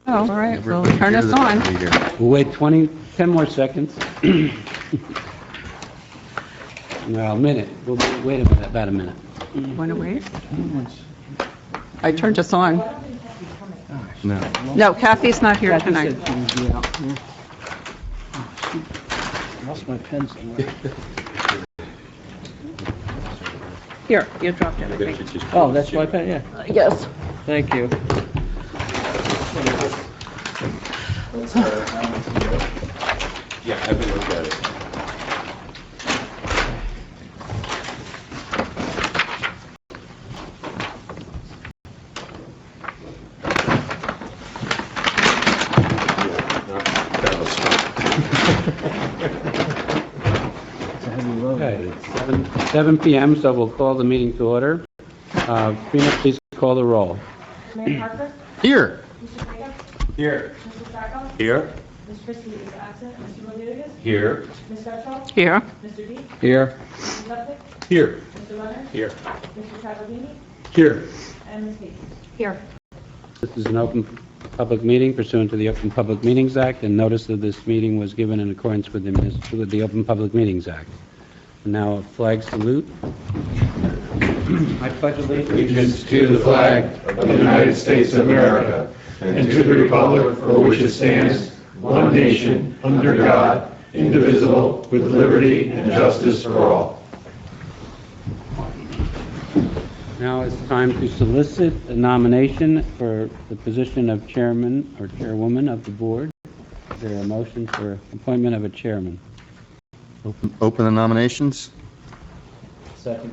Oh, all right, well, turn us on. We'll wait 10 more seconds. No, a minute. We'll wait a minute, about a minute. Want to wait? I turned us on. No. No, Kathy's not here tonight. Lost my pen somewhere. Here, you dropped it, I think. Oh, that's my pen, yeah. Yes. Thank you. Yeah, I haven't looked at it. Okay, it's 7 p.m., so we'll call the meeting to order. Trina, please call the roll. Mayor Parker? Here. Mr. Jacob? Here. Mr. Blackout? Here. Ms. Christie is absent. Mr. Rodriguez? Here. Ms. Gutschall? Here. Mr. D? Here. Mr. Lupton? Here. Mr. Leonard? Here. Mr. Travaglini? Here. And Ms. Page? Here. This is an open public meeting pursuant to the Open Public Meetings Act, and notice of this meeting was given in accordance with the Open Public Meetings Act. And now a flag salute. I pledge Allegiance to the flag of the United States of America and to the republic for which it stands, one nation, under God, indivisible, with liberty and justice for all. Now it's time to solicit a nomination for the position of chairman or chairwoman of the board. Is there a motion for appointment of a chairman? Open the nominations. Second.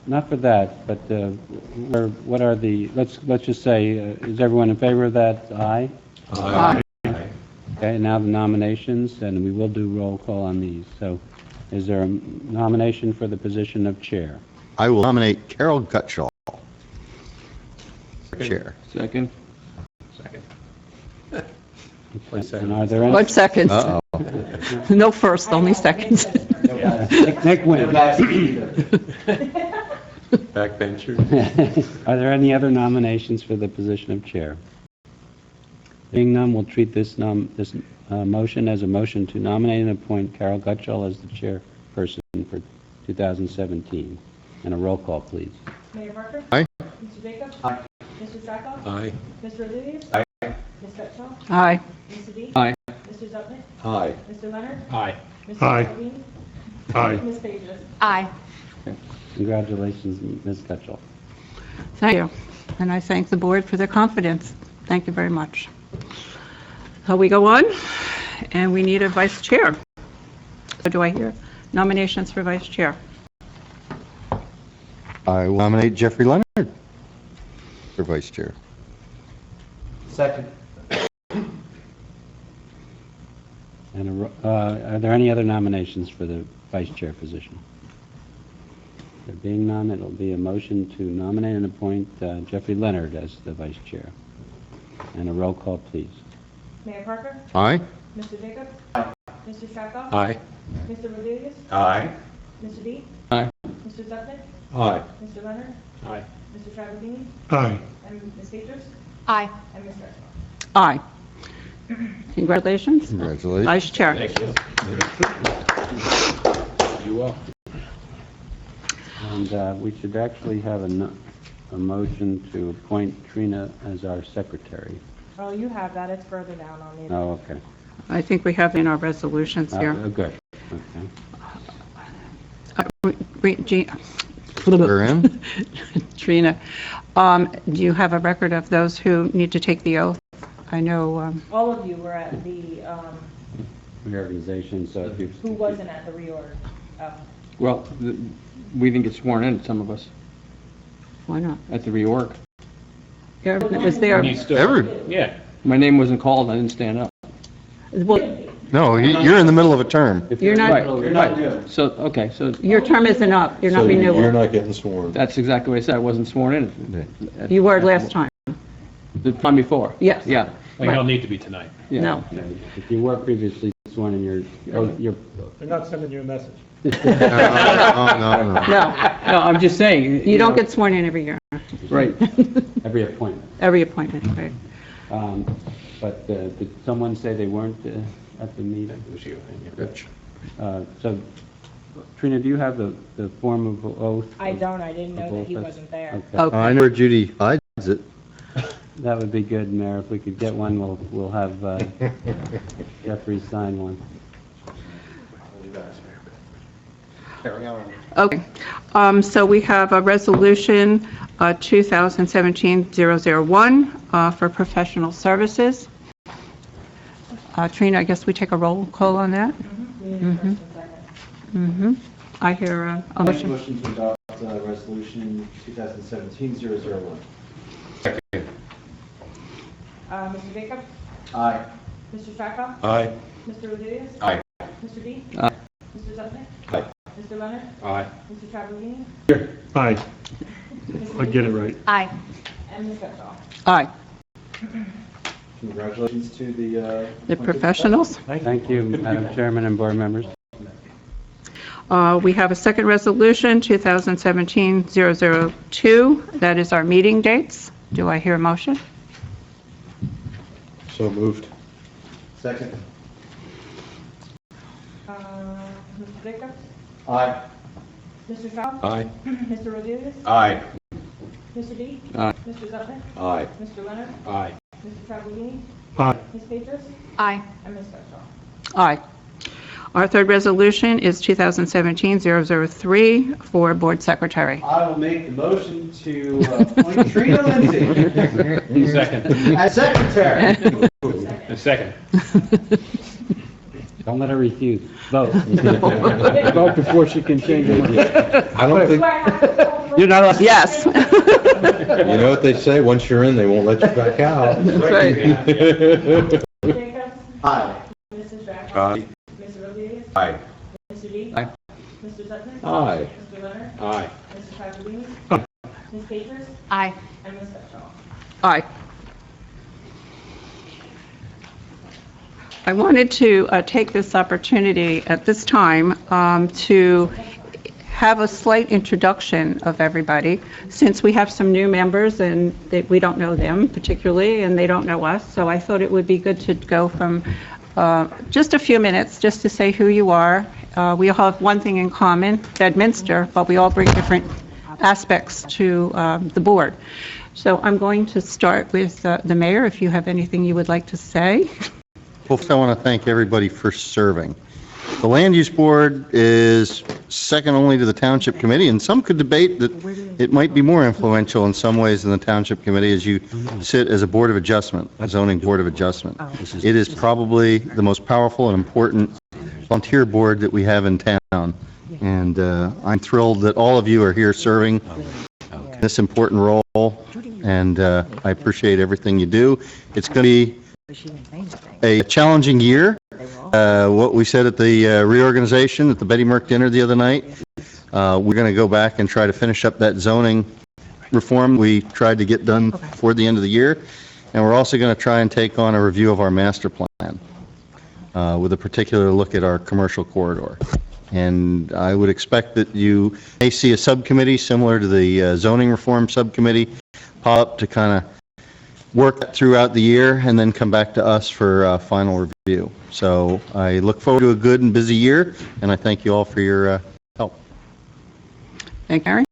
Not for that, but what are the, let's just say, is everyone in favor of that? Aye? Aye. Okay, now the nominations, and we will do roll call on these. So is there a nomination for the position of chair? I will nominate Carol Gutschall. Chair. Second. And are there any? 1 second. Uh-oh. No first, only seconds. Nick wins. Backbencher. Are there any other nominations for the position of chair? Being none, we'll treat this motion as a motion to nominate and appoint Carol Gutschall as the chairperson for 2017. And a roll call, please. Mayor Parker? Aye. Mr. Jacob? Aye. Mr. Blackout? Aye. Mr. Rodriguez? Aye. Ms. Gutschall? Aye. Mr. D? Aye. Mr. Zupman? Aye. Mr. Leonard? Aye. Mr. Aye. Travaglini? Aye. Ms. Page? Aye. Congratulations, Ms. Gutschall. Thank you. And I thank the board for their confidence. Thank you very much. So we go on, and we need a vice chair. So do I hear nominations for vice chair? I will nominate Jeffrey Leonard for vice chair. Second. And are there any other nominations for the vice chair position? There being none, it'll be a motion to nominate and appoint Jeffrey Leonard as the vice chair. And a roll call, please. Mayor Parker? Aye. Mr. Jacob? Aye. Mr. Blackout? Aye. Mr. Rodriguez? Aye. Mr. D? Aye. Mr. Zupman? Aye. Mr. Leonard? Aye. Mr. Travaglini? Aye. And Ms. Page? Aye. And Ms. Gutschall? Aye. Congratulations. Congratulations. Vice chair. You will. And we should actually have a motion to appoint Trina as our secretary. Oh, you have that. It's further down on the. Oh, okay. I think we have in our resolutions here. Good. Okay. We're in. Trina, do you have a record of those who need to take the oath? I know, All of you were at the, Reorganization, so if you... who wasn't at the reorg? Well, we didn't get sworn in, some of us, why not? at the reorg. It was there. Yeah. My name wasn't called, I didn't stand up. Well, No, you're in the middle of a term. you're Right, not, right. So, okay, so your term isn't up. You're not You're renewable. not getting sworn. that's exactly what I said, I wasn't sworn in. You were last time. The time before? Yes. Yeah, Well, you don't need to be tonight. yeah. No. If you were previously sworn in your They're not sending you a message. No, no. No, No, I'm just saying. you don't know, get sworn in every year, Right. every appointment. every appointment, right? But did someone say they weren't at the meeting? So, Trina, do you have the form of oath? I don't, I didn't know of that he office? wasn't there. Okay. Okay. I know where Judy hides it. That would be good, Mayor. If we could get one, we'll have Jeffrey sign one. Okay, so we have a resolution, 2017-001, for professional services. Trina, I guess we take a roll call on that? We need a first and second. I hear a motion. Motion to adopt resolution 2017-001. Mr. Jacobs? Aye. Mr. Strachan? Aye. Mr. Rodriguez? Aye. Mr. D? Aye. Mr. Zupnik? Aye. Mr. Leonard? Aye. Mr. Travellini? Aye, Mr. I get it right. Aye. And Ms. Gutschall. Aye. Congratulations to the... The professionals. Thank you, Madam Chairman and board members. We have a second resolution, 2017-002. That is our meeting dates. Do I hear a motion? So moved. Second. Mr. Jacobs? Aye. Mr. Strachan? Aye. Mr. Rodriguez? Aye. Mr. D? Aye. Mr. Zupnik? Aye. Mr. Leonard? Aye. Mr. Travellini? Aye. Ms. Peters? Aye. And Ms. Gutschall. Aye. Our third resolution is 2017-003 for board secretary. I will make the motion to appoint Trina Lindsay Second. as secretary. Second. Don't let her refuse. Vote. Vote before she can change it. I don't think, Do I have to call for- You're not allowed. Yes. you know what they say, once you're in, they won't let you back out. That's right. Mr. Jacobs? Aye. Mr. Strachan? Aye. Mr. Rodriguez? Aye. Mr. D? Aye. Mr. Zupnik? Aye. Mr. Leonard? Aye. Mr. Travellini? Ms. Peters? Aye. And Ms. Gutschall. Aye. I wanted to take this opportunity at this time to have a slight introduction of everybody, since we have some new members and we don't know them particularly, and they don't know us. So I thought it would be good to go from just a few minutes just to say who you are. We all have one thing in common, Bedminster, but we all bring different aspects to the board. So I'm going to start with the mayor, if you have anything you would like to say. Well, first I want to thank everybody for serving. The Land Use Board is second only to the Township Committee, and some could debate that it might be more influential in some ways than the Township Committee, as you sit as a Board of Adjustment, a zoning Board of Adjustment. It is probably the most powerful and important volunteer board that we have in town, and I'm thrilled that all of you are here serving this important role, and I appreciate everything you do. It's going to be a challenging year. What we said at the reorganization at the Betty Merck dinner the other night, we're going to go back and try to finish up that zoning reform we tried to get done before the end of the year, and we're also going to try and take on a review of our master plan with a particular look at our commercial corridor. And I would expect that you may see a subcommittee similar to the zoning reform subcommittee pop up to kind of work throughout the year and then come back to us for final review. So I look forward to a good and busy year, and I thank you all for your help. Thank you, Mary.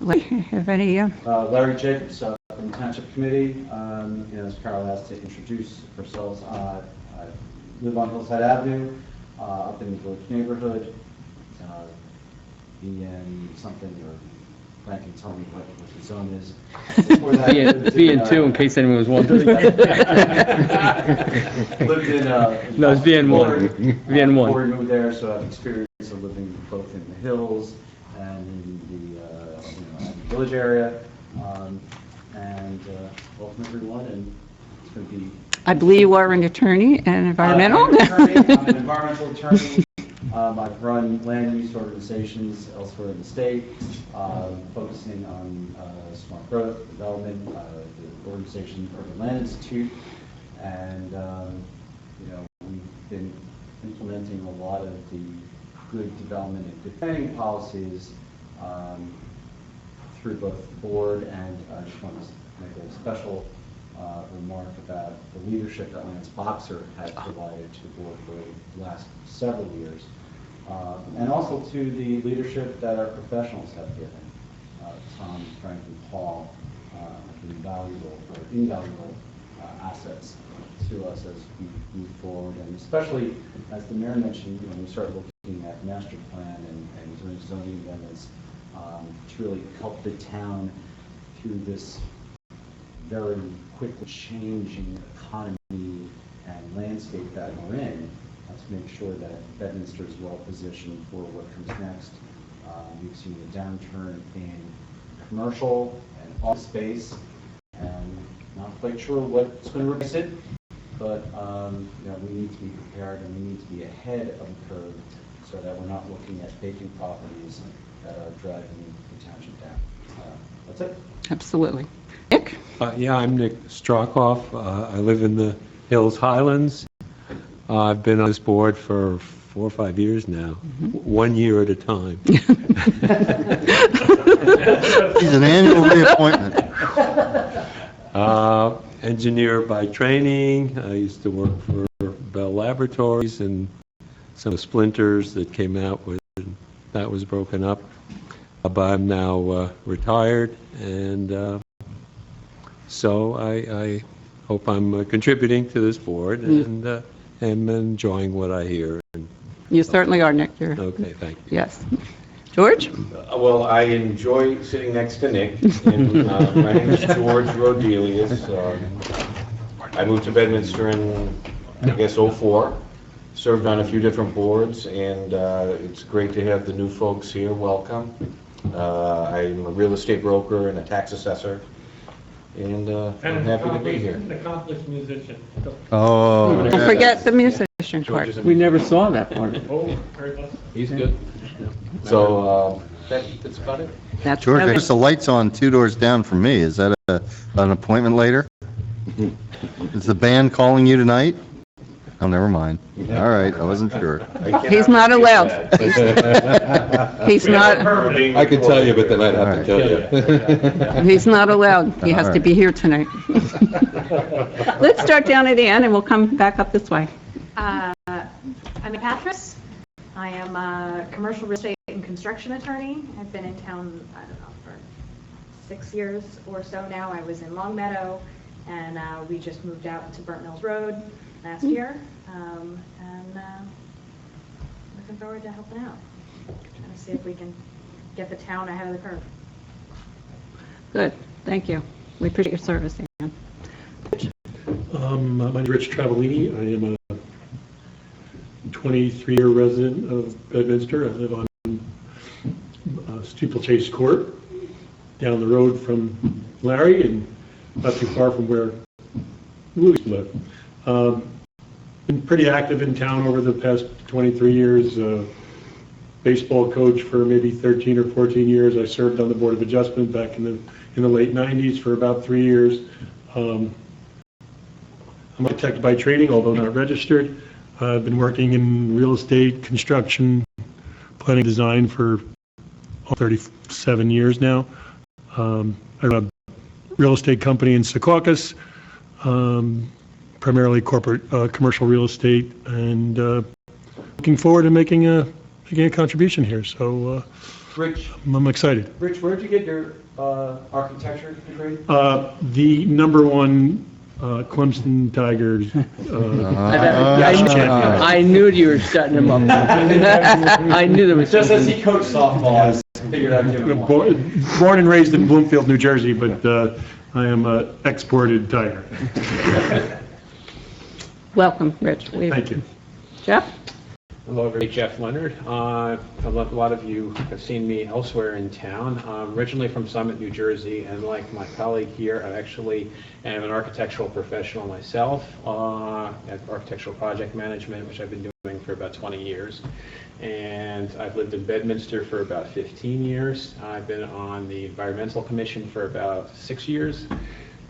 Larry, have any, Larry Jacobs from the Township Committee. As Carol asked to introduce ourselves, I live on Hillside Avenue, up in the Village neighborhood. BN something, or Frank can tell me what the zone is. Before that, BN2, in case anyone was wondering. Lived in... No, it's BN1. BN1. Before we moved there, so I've experience of living both in the hills and in the village area, welcome everyone, and it's going to be... I believe you are an attorney and environmental. I'm an environmental attorney. I've run land use organizations elsewhere in the state, focusing on smart growth, development, the organization Urban Land Institute, and we been implementing a lot of the good development and good planning policies through both the board, and I just want to make a special remark about the leadership that Lance Boxer has provided to the board for the last several years, and also to the leadership that our professionals have given. Tom, Frank, and Paul have been invaluable assets to us as we move forward, and especially, as the mayor mentioned, when we start looking at master plan and doing zoning amendments to really help the town through this very quickly changing economy and landscape that we're in, to make sure that Bedminster is well positioned for what comes next. We've seen a downturn in commercial and office space, and not quite sure what's going to replace it, but we need to be prepared, and we need to be ahead of the curve so that we're not looking at vacant properties that are driving the township down. That's it. Absolutely. Nick? Yeah, I'm Nick Strockoff. I live in the Hills Highlands. I've been on this board for 4 or 5 years now, 1 year at a time. He's an annual reappointment. Engineer by training. I used to work for Bell Laboratories, and some of the splinters that came out with that was broken up. But I'm now retired, and so I hope I'm contributing to this board, and am enjoying what I hear. You certainly are, Nick. You're, Okay, thank you. yes. George? Well, I enjoy sitting next to Nick, and my name is George Rodelius. I moved to Bedminster in, I guess, '04. Served on a few different boards, and it's great to have the new folks here. Welcome. I'm a real estate broker and a tax assessor, and I'm happy to be here. An accomplished musician. Oh, Don't forget the musician part. We never saw that part. Oh, very much. He's good. So that's about it. That's George, okay. there's the lights on 2 doors down from me. Is that an appointment later? Is the band calling you tonight? Oh, never mind. All right, I wasn't sure. He's not allowed. He's not, I could tell you, but then I'd have to tell you. he's not allowed. He has to be here tonight. Let's start down at the end, and we'll come back up this way. I'm a Patras. I am a commercial real estate and construction attorney. I've been in town, I don't know, for 6 years or so now. I was in Longmeadow, and we just moved out to Burnt Mills Road last year. Looking forward to helping out. Trying to see if we can get the town ahead of the curve. Good, thank you. We appreciate your service, Ann. My name is Rich Travellini. I am a 23-year resident of Bedminster. I live on Steeplechase Court, down the road from Larry, and not too far from where Louis lived. Been pretty active in town over the past 23 years. Baseball coach for maybe 13 or 14 years. I served on the Board of Adjustment back in the late 90s for about 3 years. I'm an architect by training, although not registered. I've been working in real estate, construction, planning, design for 37 years now. I run a real estate company in Secaucus, primarily corporate commercial real estate, and looking forward to making a contribution here. So Rich, I'm excited. where'd you get your architecture degree? The #1 Clemson Tigers. I knew you were setting him up. I knew there was Just as something. he coached softball, I figured I'd give him one. Born and raised in Bloomfield, New Jersey, but I am an exported Tiger. Welcome, Rich. Thank you. Jeff? Hello, everybody. Jeff Leonard. A lot of you have seen me elsewhere in town. Originally from Summit, New Jersey, and like my colleague here, I actually am an architectural professional myself, at architectural project management, which I've been doing for about 20 years. And I've lived in Bedminster for about 15 years. I've been on the Environmental Commission for about 6 years.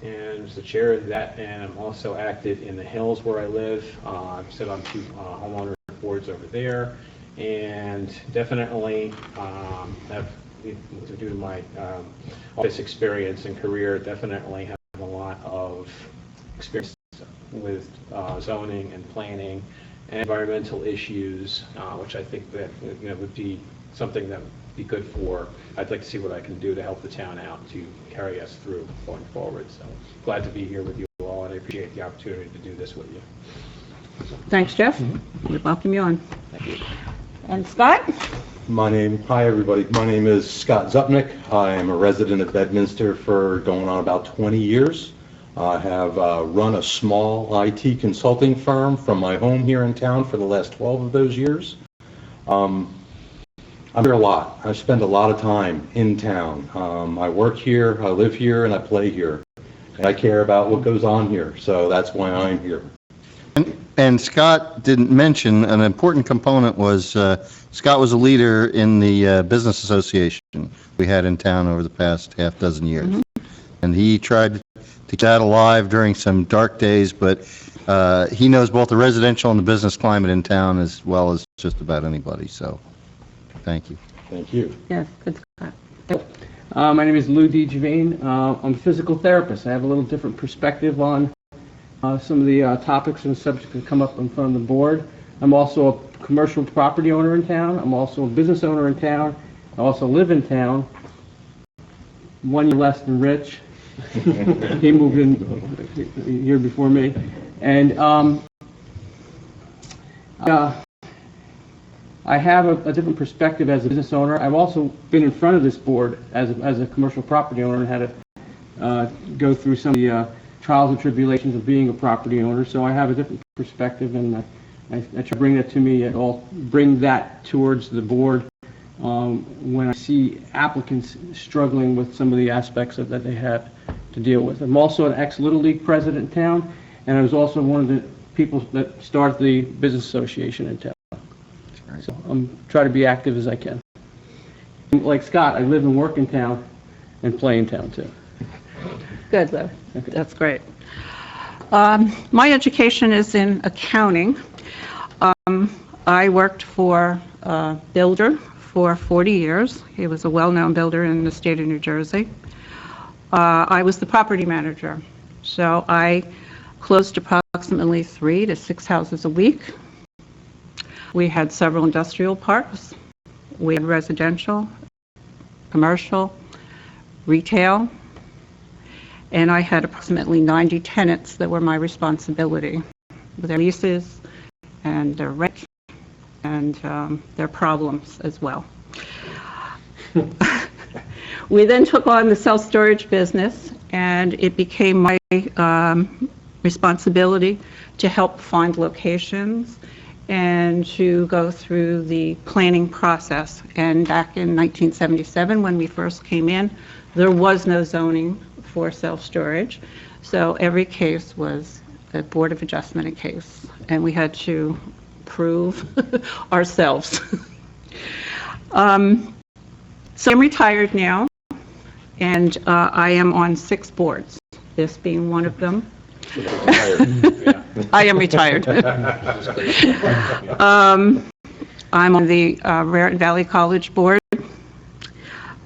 and was the chair of that, and I'm also active in the Hills where I live. I sit on two homeowner boards over there, and definitely have, due to my office experience and career, definitely have a lot of experience with zoning and planning and environmental issues, which I think that would be something that would be good for. I'd like to see what I can do to help the town out to carry us through going forward. So glad to be here with you all, and I appreciate the opportunity to do this with you. Thanks, Jeff. We welcome you on. Thank you. And Scott? Hi everybody. My name is Scott Zupnick. I am a resident of Bedminster for going on about 20 years. I have run a small IT consulting firm from my home here in town for the last 12 of those years. I'm here a lot. I spend a lot of time in town. I work here, I live here, and I play here. And I care about what goes on here, so that's why I'm here. And Scott didn't mention, an important component was, Scott was a leader in the business association we had in town over the past half dozen years. Mm-hmm. And he tried to keep that alive during some dark days, but he knows both the residential and the business climate in town as well as just about anybody, so thank you. Thank you. Yes, good, Scott. My name is Lou DeGivain. I'm a physical therapist. I have a little different perspective on some of the topics and subjects that come up in front of the board. I'm also a commercial property owner in town. I'm also a business owner in town. I also live in town. 1 year less than Rich. He moved in a year before me. And I have a different perspective as a business owner. I've also been in front of this board as a commercial property owner and had to go through some of the trials and tribulations of being a property owner. So I have a different perspective, and I try to bring that to me at all, bring that towards the board when I see applicants struggling with some of the aspects that they have to deal with. I'm also an ex-Little League president in town, and I was also one of the people that started the business association in town. So I'm trying to be active as I can. Like Scott, I live and work in town and play in town too. Good, Lou. Okay. That's great. My education is in accounting. I worked for a builder for 40 years. He was a well-known builder in the state of New Jersey. I was the property manager, so I closed approximately 3 to 6 houses a week. We had several industrial parks. We had residential, commercial, retail, and I had approximately 90 tenants that were my responsibility, with their leases and their rent and their problems as well. We then took on the self-storage business, and it became my responsibility to help find locations and to go through the planning process. And back in 1977, when we first came in, there was no zoning for self-storage, so every case was a Board of Adjustment case, and we had to prove ourselves. So I'm retired now, and I am on 6 boards, this being one of them. I am retired. I'm on the Raritan Valley College Board.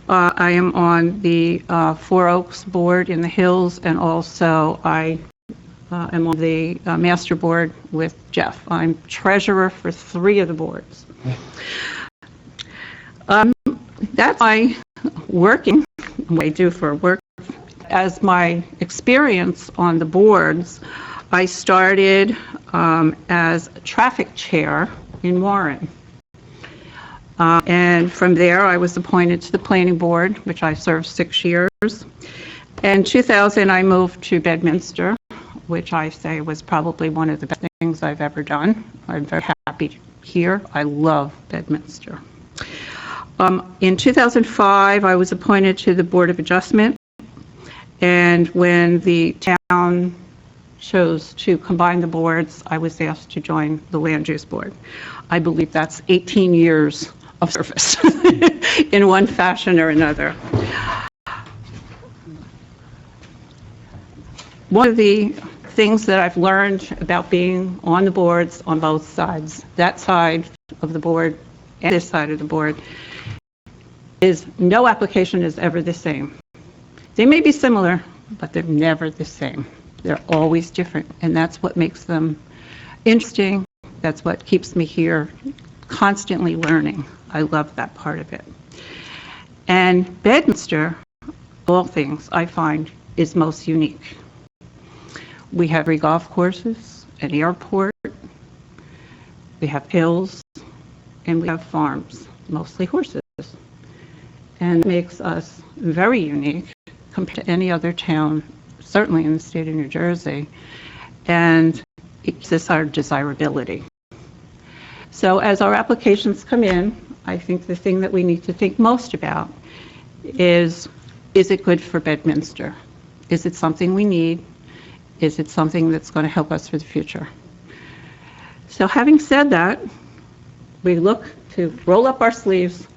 I am on the Four Oaks Board in the Hills, and also I am on the Master Board with Jeff. I'm treasurer for 3 of the boards. That's my working, what I do for work. As my experience on the boards, I started as traffic chair in Warren. And from there, I was appointed to the planning board, which I served 6 years. In 2000, I moved to Bedminster, which I say was probably one of the best things I've ever done. I'm very happy here. I love Bedminster. In 2005, I was appointed to the Board of Adjustment. And when the town chose to combine the boards, I was asked to join the Landuse Board. I believe that's 18 years of service in one fashion or another. one of the things that I've learned about being on the boards on both sides, that side of the board and this side of the board, is no application is ever the same. They may be similar, but they're never the same. They're always different, and that's what makes them interesting. That's what keeps me here, constantly learning. I love that part of it. And Bedminster, all things, I find, is most unique. We have 3 golf courses, an airport, we have hills, and we have farms, mostly horses. And it makes us very unique compared to any other town, certainly in the state of New Jersey, and it gives us our desirability. So as our applications come in, I think the thing that we need to think most about is it good for Bedminster? Is it something we need? Is it something that's going to help us for the future? So having said that, we look to roll up our sleeves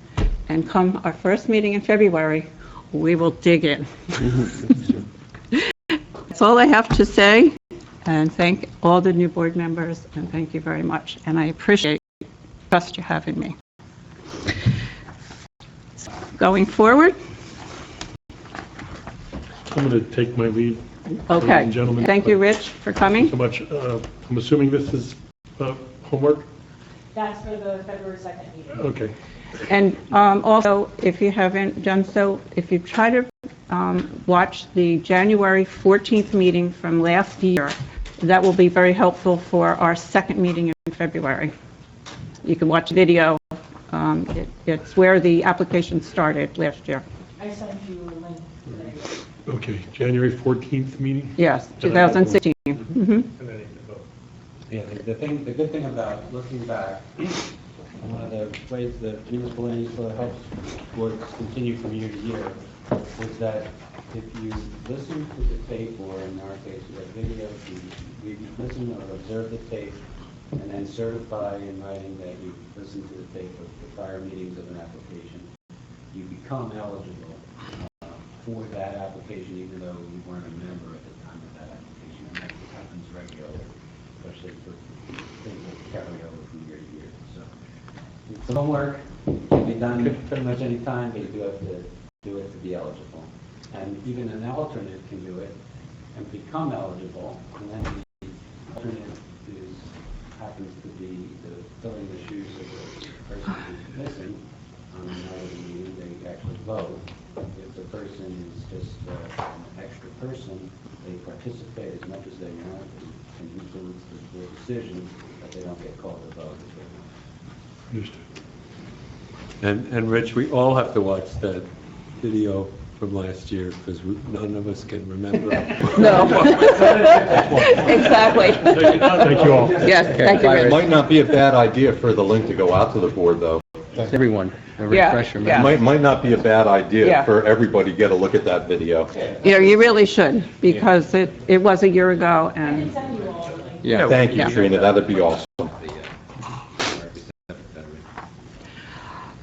and come our first meeting in February, we will dig in. That's all I have to say, and thank all the new board members, and thank you very much. And I appreciate the trust you have in me. Going forward. I'm going to take my leave. Okay. Ladies and gentlemen. Thank you, Rich, for coming. So much. I'm assuming this is homework? That's for the February 2nd meeting. Okay. And also, if you haven't done so, if you try to watch the January 14th meeting from last year, that will be very helpful for our second meeting in February. You can watch video. It's where the application started last year. I sent you a link today. Okay, January 14th meeting? Yes, 2016. Mhm. Yeah, the good thing about looking back, one of the ways that municipal land use law helps boards continue from year to year is that if you listen to the tape, or in our case, you have video, you listen or observe the tape, and then certify in writing that you listened to the tape of the prior meetings of an application, you become eligible for that application, even though you weren't a member at the time of that application. And that happens regularly, especially for things that carry over from year to year. So it's homework. It can be done pretty much any time, but you do have to do it to be eligible. And even an alternate can do it and become eligible, and then the alternate happens to be filling the shoes of the person who's missing on another meeting. They actually vote. If the person is just an extra person, they participate as much as they want and influence the decision, but they don't get called to vote. Understood. And Rich, we all have to watch that video from last year because none of us can remember. No. Exactly. Thank you all. Yes, thank you, It Rich. might not be a bad idea for the link to go out to the board, though. Everyone, a Yeah, refresher. yeah. Might not be a bad idea Yeah. for everybody to get a look at that video. Yeah, you really should, because it was a year ago, and Send you all a link. Yeah. Thank you, Yeah. Trina, that'd be awesome.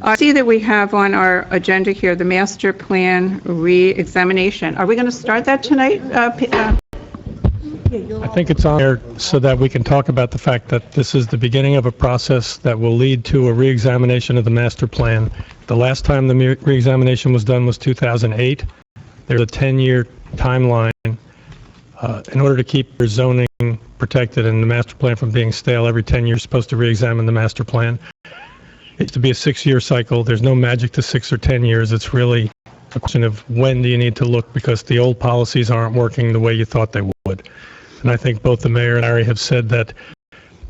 I see that we have on our agenda here the master plan re-examination. Are we going to start that tonight? I think it's on there so that we can talk about the fact that this is the beginning of a process that will lead to a re-examination of the master plan. The last time the re-examination was done was 2008. There's a 10-year timeline. In order to keep your zoning protected and the master plan from being stale, every 10 years you're supposed to re-examine the master plan. It's to be a 6-year cycle. There's no magic to 6 or 10 years. It's really a question of when do you need to look, because the old policies aren't working the way you thought they would. And I think both the mayor and Larry have said that,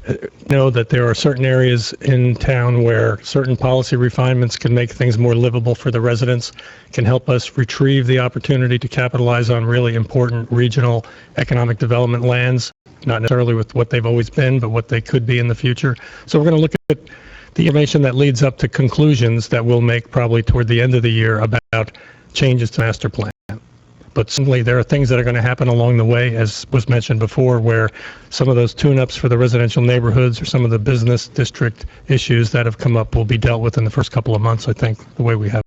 that there are certain areas in town where certain policy refinements can make things more livable for the residents, can help us retrieve the opportunity to capitalize on really important regional economic development lands, not necessarily with what they've always been, but what they could be in the future. So we're going to look at the information that leads up to conclusions that we'll make probably toward the end of the year about changes to master plan. But certainly there are things that are going to happen along the way, as was mentioned before, where some of those tune-ups for the residential neighborhoods or some of the business district issues that have come up will be dealt with in the first couple of months, I think, the way we have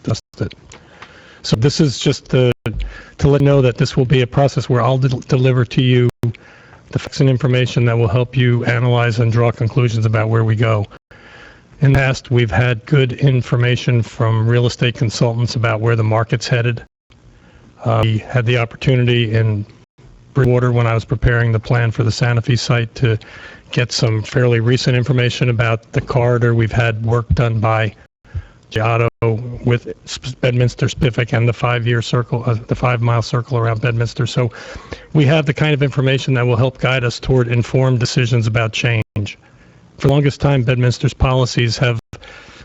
discussed it. So this is just to let you know that this will be a process where I'll deliver to you the facts and information that will help you analyze and draw conclusions about where we go. In the past, we've had good information from real estate consultants about where the market's headed. We had the opportunity in Bridgewater, when I was preparing the plan for the Sanofi site, to get some fairly recent information about the corridor. We've had work done by Giotto with Bedminster, Spiffig, and the 5-year circle, the 5-mile circle around Bedminster. So we have the kind of information that will help guide us toward informed decisions about change. For the longest time, Bedminster's policies have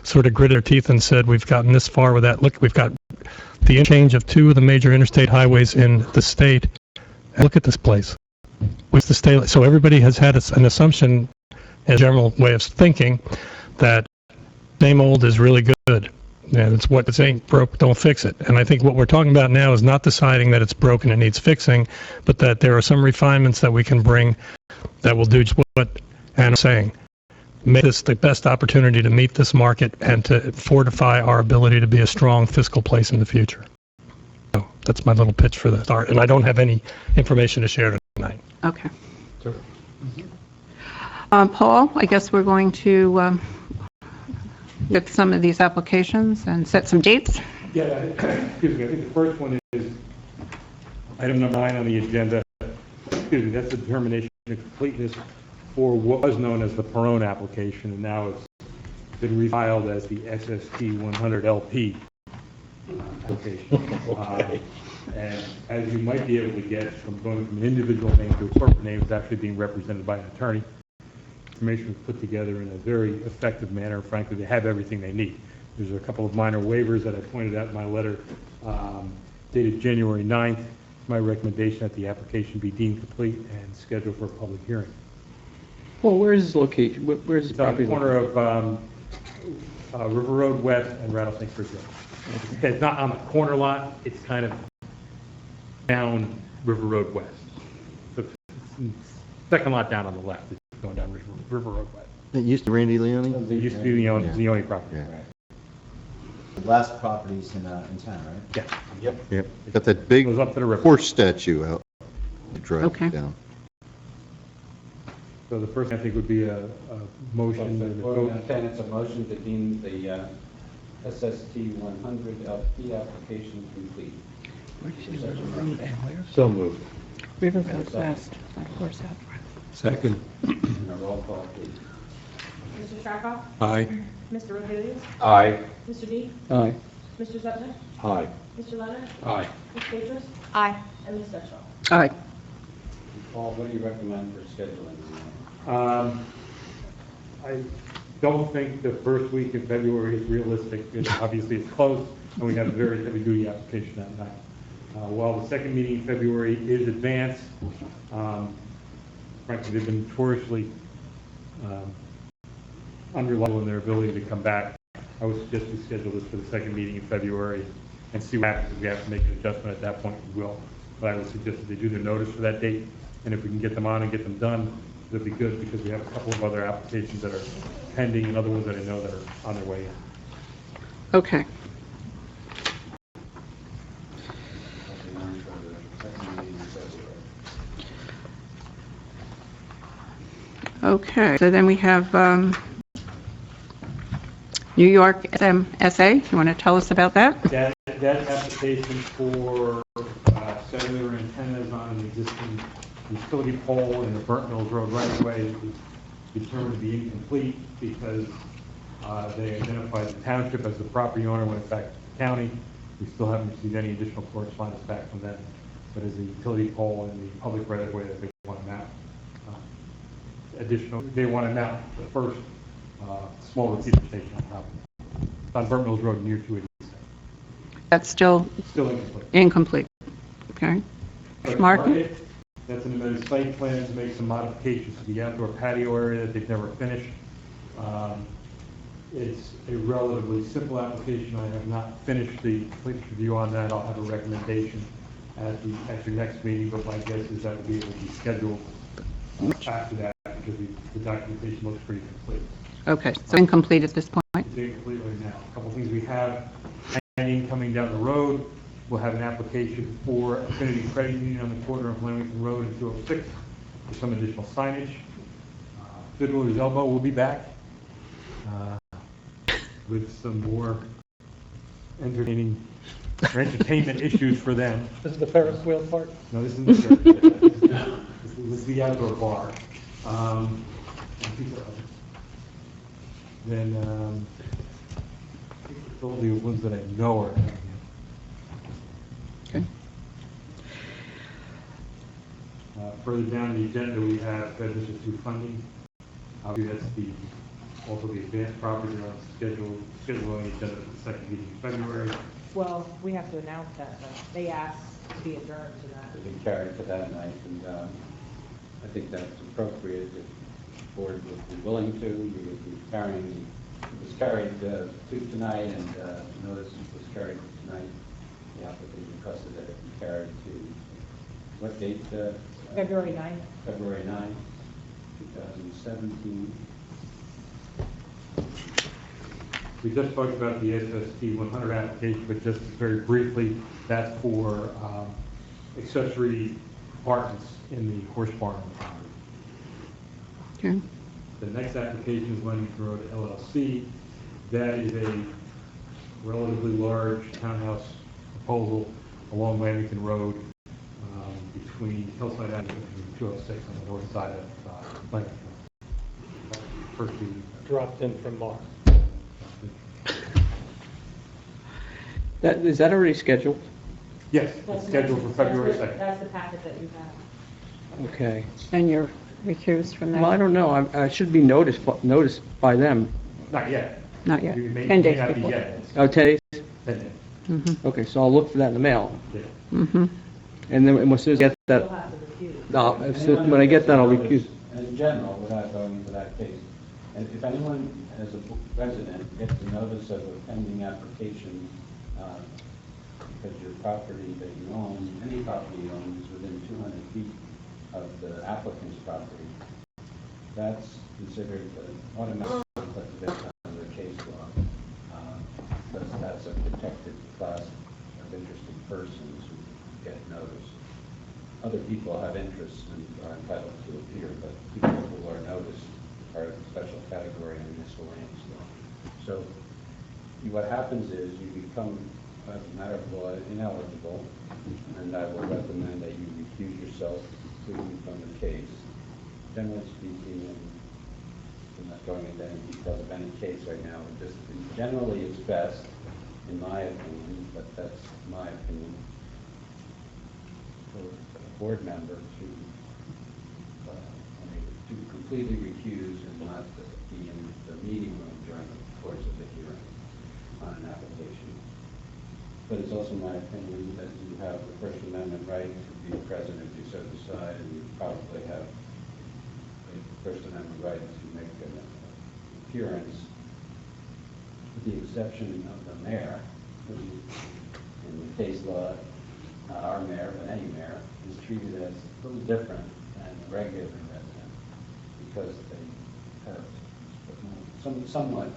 sort of gritted their teeth and said, we've gotten this far with that. Look, we've got the interchange of 2 of the major interstate highways in the state. Look at this place. With the state, so everybody has had an assumption, a general way of thinking, that same old is really good. And it's what it ain't broke, don't fix it. And I think what we're talking about now is not deciding that it's broken and needs fixing, but that there are some refinements that we can bring that will do just what Anna's saying. Make this the best opportunity to meet this market and to fortify our ability to be a strong fiscal place in the future. So that's my little pitch for the start, and I don't have any information to share tonight. Okay. Paul, I guess we're going to get some of these applications and set some dates. Yeah, excuse me, I think the first one is item number 9 on the agenda. Excuse me, that's the determination of completeness for what was known as the Perone application, and now it's been refiled as the SST 100 LP application. Okay. And as you might be able to get from going from an individual name to a corporate name, it's actually being represented by an attorney. Information was put together in a very effective manner. Frankly, they have everything they need. There's a couple of minor waivers that I pointed out in my letter dated January 9th. It's my recommendation that the application be deemed complete and scheduled for a public hearing. Well, where is this location? Where's the It's on the property? corner of River Road West and Rattlesnake Bridge Road. It's not on the corner lot, it's kind of down River Road West. The second lot down on the left, it's going down River Road West. It used to be Randy Leone? It used to be the Leone property. Yeah. The last properties in town, right? Yeah. Yep. Got that big Goes up to the river. horse statue out. You drive Okay. down. So the first, I think, would be a motion. and a vote. Then it's a motion to deem the SST 100 LP application complete. So moved. Riverville West, that horse out. Second. And a roll call, please. Mr. Sharkoff? Aye. Mr. Rodriguez? Aye. Mr. D? Aye. Mr. Zepnick? Aye. Mr. Leonard? Aye. Ms. Tetris? Aye. And Ms. Gutschall? Aye. Paul, what do you recommend for scheduling? I don't think the first week in February is realistic. Obviously, it's close, and we have a very heavy-duty application that night. While the second meeting in February is advanced, frankly, they've been notoriously unreliable in their ability to come back. I would suggest we schedule this for the second meeting in February and see what happens. If we have to make an adjustment at that point, we will. But I would suggest that they do their notice for that date, and if we can get them on and get them done, that'd be good, because we have a couple of other applications that are pending and other ones that I know that are on their way in. Okay. Okay, so then we have New York SMSA. You want to tell us about that? That application for cellular antennas on an existing utility pole in the Burnt Mills Road right-of-way is determined to be incomplete because they identified the township as the property owner when in fact the county. We still haven't received any additional correspondence back from them, but as a utility pole in the public right-of-way that they want to mount. They want to mount the first small repeater station on top of it. It's on Burnt Mills Road near 287. That's still Still incomplete. incomplete. Okay. Mark? That's an amended site plan to make some modifications to the outdoor patio area that they've never finished. It's a relatively simple application. I have not finished the complete review on that. I'll have a recommendation at your next meeting, but my guess is that will be able to be scheduled after that because the documentation looks pretty complete. Okay, so incomplete at this point. It's incomplete right now. A couple things we have hanging coming down the road we'll have an application for Affinity Credit Union on the corner of Leamington Road and 206 for some additional signage. Fiddler's Elbow will be back with some more entertainment issues for them. This is the Ferris wheel part? No, this is the this is the outdoor bar. Then all the ones that I know are. Okay. Further down the agenda, we have Bedminster 2 funding. Obviously, that's also the advanced property on scheduling agenda for the second meeting in February. Well, we have to announce that, but they asked to be adjourned to that. To be carried to that night, and I think that's appropriate. If the board would be willing to, you would be carrying, it was carried to tonight, and notice was carried to tonight. The applicant requested that it be carried to, what date? February 9th. February 9th, 2017. We just talked about the SST 100 application, but just very briefly, that's for accessory apartments in the horse barn. Okay. The next application is Landuse Road LLC. That is a relatively large townhouse proposal along Lamington Road between Hillside Avenue and 206 on the north side of Lamington. First meeting. Dropped in from Mars. Is that already scheduled? Yes, it's scheduled for February 2nd. That's the packet that you have. Okay. And you're recused from that? Well, I don't know. I should be noticed by them. Not yet. Not yet. You may 10 days not be before. yet. Oh, 10 days? 10 days. Mm-hmm. Okay, so I'll look for that in the mail. Yeah. Mm-hmm. And then as soon as I get You'll that, have to refuse. when I get that, I'll recuse. In general, without going into that case, and if anyone as a resident gets a notice of a pending application, because your property that you own, any property you own is within 200 feet of the applicant's property, that's considered an automatic conflict of interest under case law. That's a protected class of interested persons who get notice. Other people have interests and are entitled to appear, but people who are noticed are a special category in miscellaneous law. So what happens is you become, as a matter of law, ineligible, and I will recommend that you recuse yourself from the case. Generally speaking, and I'm not going into any details of any case right now, but just generally it's best, in my opinion, but that's my opinion, for a board member to completely recuse and not be in the meeting room during the course of the hearing on an application. But it's also my opinion that you have the First Amendment right to be present if you so decide, and you probably have a First Amendment right to make an appearance, with the exception of the mayor, which in the case law, not our mayor, but any mayor, is treated as a little different than a regular resident, because they have somewhat,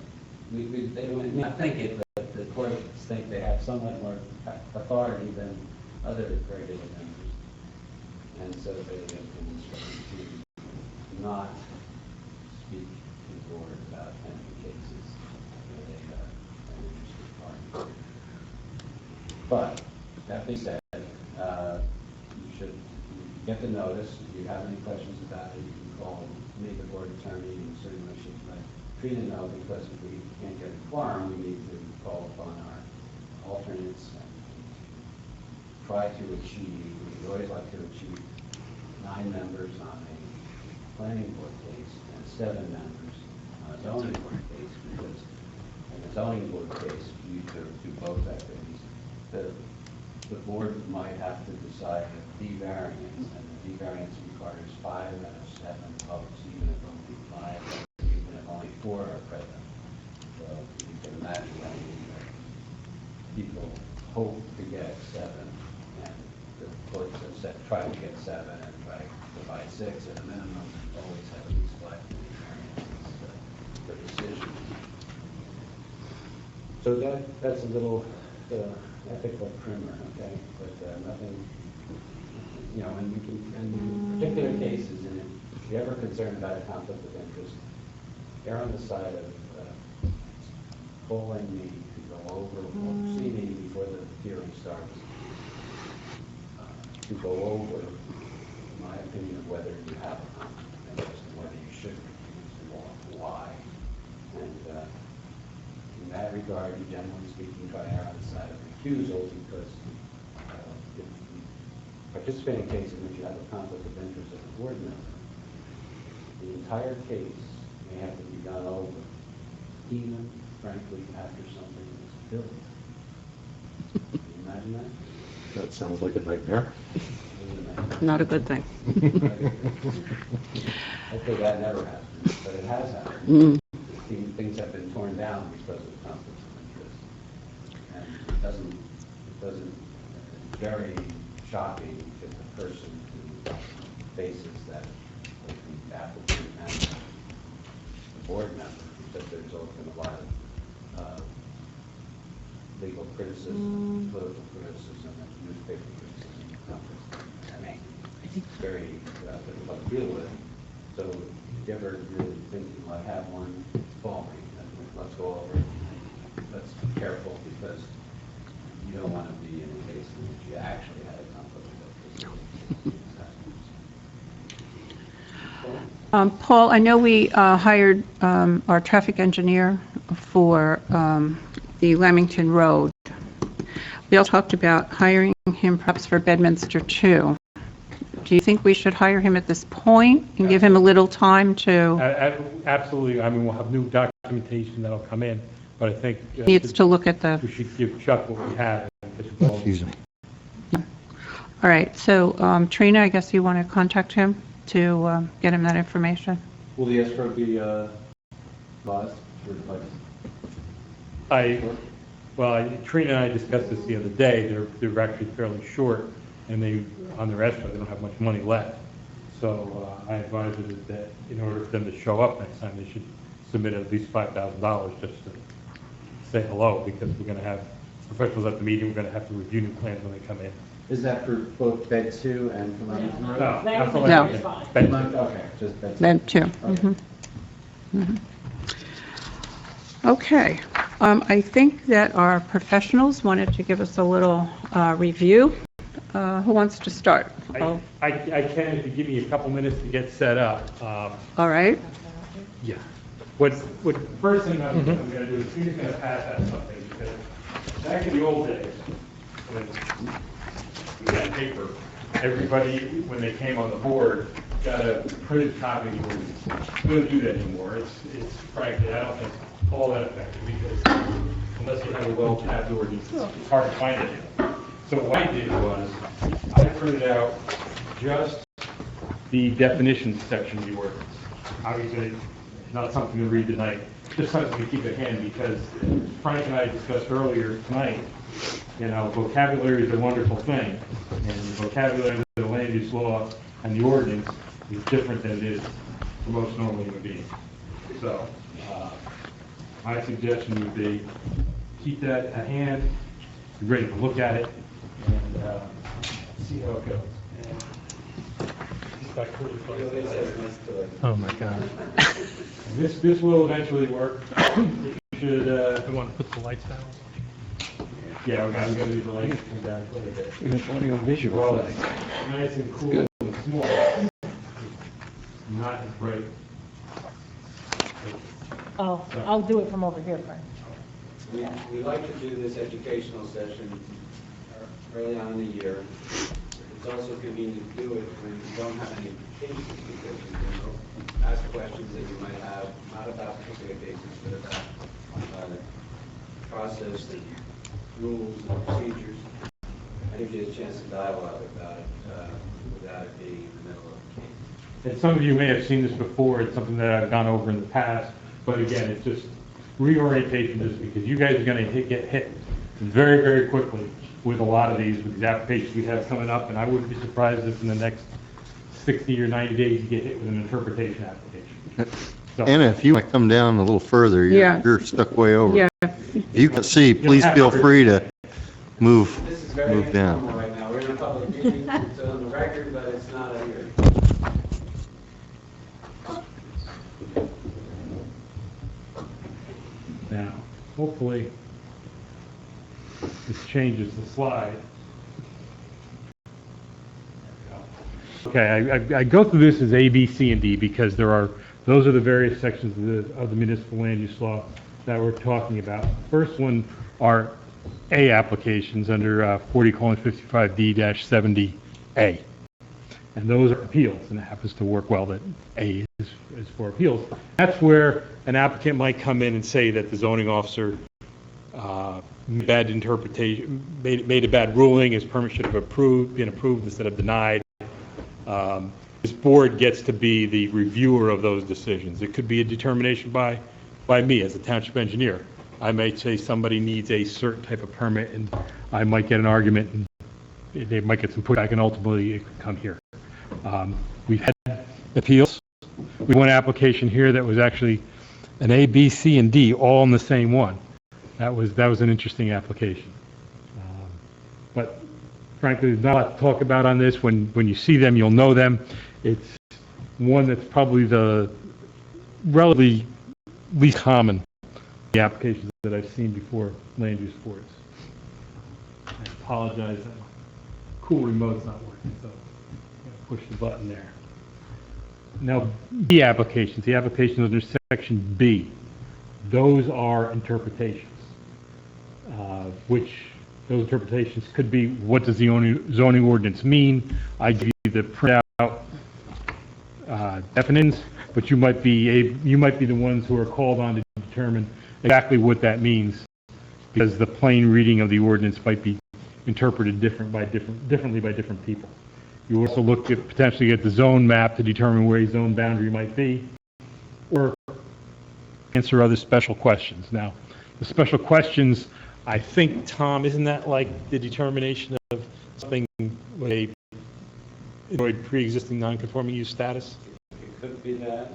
they don't not think it, but the courts think they have somewhat more authority than other regular members, and so they have been instructed to not speak to the board about pending cases where they have an interested party. But that being said, you should get the notice. If you have any questions about it, you can call me, the board attorney, and certainly should let Trina know, because if we can't get a quorum, we need to call upon our alternates and try to achieve, we always like to achieve 9 members on a planning board case and 7 members on a zoning board case, because in a zoning board case, you do both activities. The board might have to decide a D variance, and the D variance requires 5 out of 7 votes, even if only 5, even if only 4 are present. So you can imagine that people hope to get 7, and the courts have said try to get 7 and try to provide 6 at a minimum, and always have at least 5 variances for decision. So that's a little ethical primer, okay? But nothing, you know, and we can, in particular cases, and if you're ever concerned about a conflict of interest, err on the side of calling me to go over, or see me before the hearing starts, to go over my opinion of whether you have a conflict of interest and whether you should recuse and why. And in that regard, you generally speaking, try to err on the side of recusal because if you participate in a case in which you have a conflict of interest as a board member, the entire case may have to be done over, even, frankly, after something is billed. Can you imagine that? That sounds like a nightmare. Not a good thing. Hopefully that never happens, but it has happened. Things have been torn down because of conflicts of interest. And it doesn't, it's very shocking if the person who faces that, like the applicant and the board member, because there's often a lot of legal criticism, political criticism, and newspaper criticism. It's very difficult to deal with. So if you ever really think you might have one, call me. Let's go over it. Let's be careful because you don't want to be in a case in which you actually had a conflict of interest. Paul, I know we hired our traffic engineer for the Lamington Road. We also talked about hiring him perhaps for Bedminster too. Do you think we should hire him at this point and give him a little time to, Absolutely. I mean, we'll have new documentation that'll come in, but I think needs to look at the, we should give Chuck what we have. Excuse me. all right, so Trina, I guess you want to contact him to get him that information? Will the escrow be paused for like? Trina and I discussed this the other day. They're actually fairly short, and on their escrow, they don't have much money left. So I advised them that in order for them to show up next time, they should submit at least $5,000 just to say hello, because we're going to have professionals at the meeting. We're going to have to review new plans when they come in. Is that for both Bed 2 and for Lamington Road? No, not for No. Lamington. Bed 2. Okay, just Bed 2. Them too. Okay. Okay, I think that our professionals wanted to give us a little review. Who wants to start? Oh, I can if you give me a couple minutes to get set up. all right. Yeah. What first thing I'm going to do is Trina's going to pass out something, because back in the old days, when we had paper, everybody, when they came on the board, got a printed copy. We don't do that anymore. It's frankly, I don't think all that effective, because unless you have a well-tabbed ordinance, it's hard to find it. So what I did was, I printed out just the definitions section of the ordinance. Obviously, not something to read tonight, just something to keep at hand, because Frank and I discussed earlier tonight, you know, vocabulary is a wonderful thing, and the vocabulary of the land use law and the ordinance is different than it is for most normal human beings. So, my suggestion would be, keep that at hand, be ready to look at it, and see how it goes. Oh, my God. This will eventually work. You should, I want to put the lights down. yeah, we're gonna leave the lights come down a little bit. It's audio visual. Well, it's nice and cool and small. Not as bright. Oh, I'll do it from over here, Frank. We like to do this educational session early on in the year. It's also convenient to do it when you don't have any cases, because you can ask questions that you might have, not about particular cases, but about process, and rules and procedures. I give you a chance to dialogue about it without it being in the middle of a case. And some of you may have seen this before. It's something that I've gone over in the past. But again, it's just reorientation, just because you guys are going to get hit very, very quickly with a lot of these applications we have coming up. And I wouldn't be surprised if in the next 60 or 90 days you get hit with an interpretation application. So, Anna, if you want to come down a little further, Yeah. you're stuck way over. Yeah. If you can see, please feel free to move, This is very move down. informal right now. We're in a public meeting, it's on the record, but it's not a hearing. Now, hopefully, this changes the slide. Okay, I go through this as A, B, C, and D because those are the various sections of the municipal land use law that we're talking about. First one are A applications under 40:55D-70A. And those are appeals, and it happens to work well that A is for appeals. That's where an applicant might come in and say that the zoning officer bad interpretation, made a bad ruling, his permit should have been approved instead of denied. This board gets to be the reviewer of those decisions. It could be a determination by me as a township engineer. I might say somebody needs a certain type of permit, and I might get an argument, and they might get some pushback, and ultimately it could come here. We've had appeals. We had one application here that was actually an A, B, C, and D all in the same one. That was an interesting application. But frankly, there's not a lot to talk about on this. When you see them, you'll know them. It's one that's probably the relatively least common the applications that I've seen before land use boards. I apologize, that cool remote's not working, so push the button there. Now, B applications, the applications under section B, those are interpretations, which those interpretations could be, what does the zoning ordinance mean? I give you the printout definitions, but you might be the ones who are called on to determine exactly what that means, because the plain reading of the ordinance might be interpreted differently by different people. You also look at potentially at the zone map to determine where a zone boundary might be, or answer other special questions. Now, the special questions, I think, Tom, isn't that like the determination of something with a pre-existing non-conforming use status? It could be that,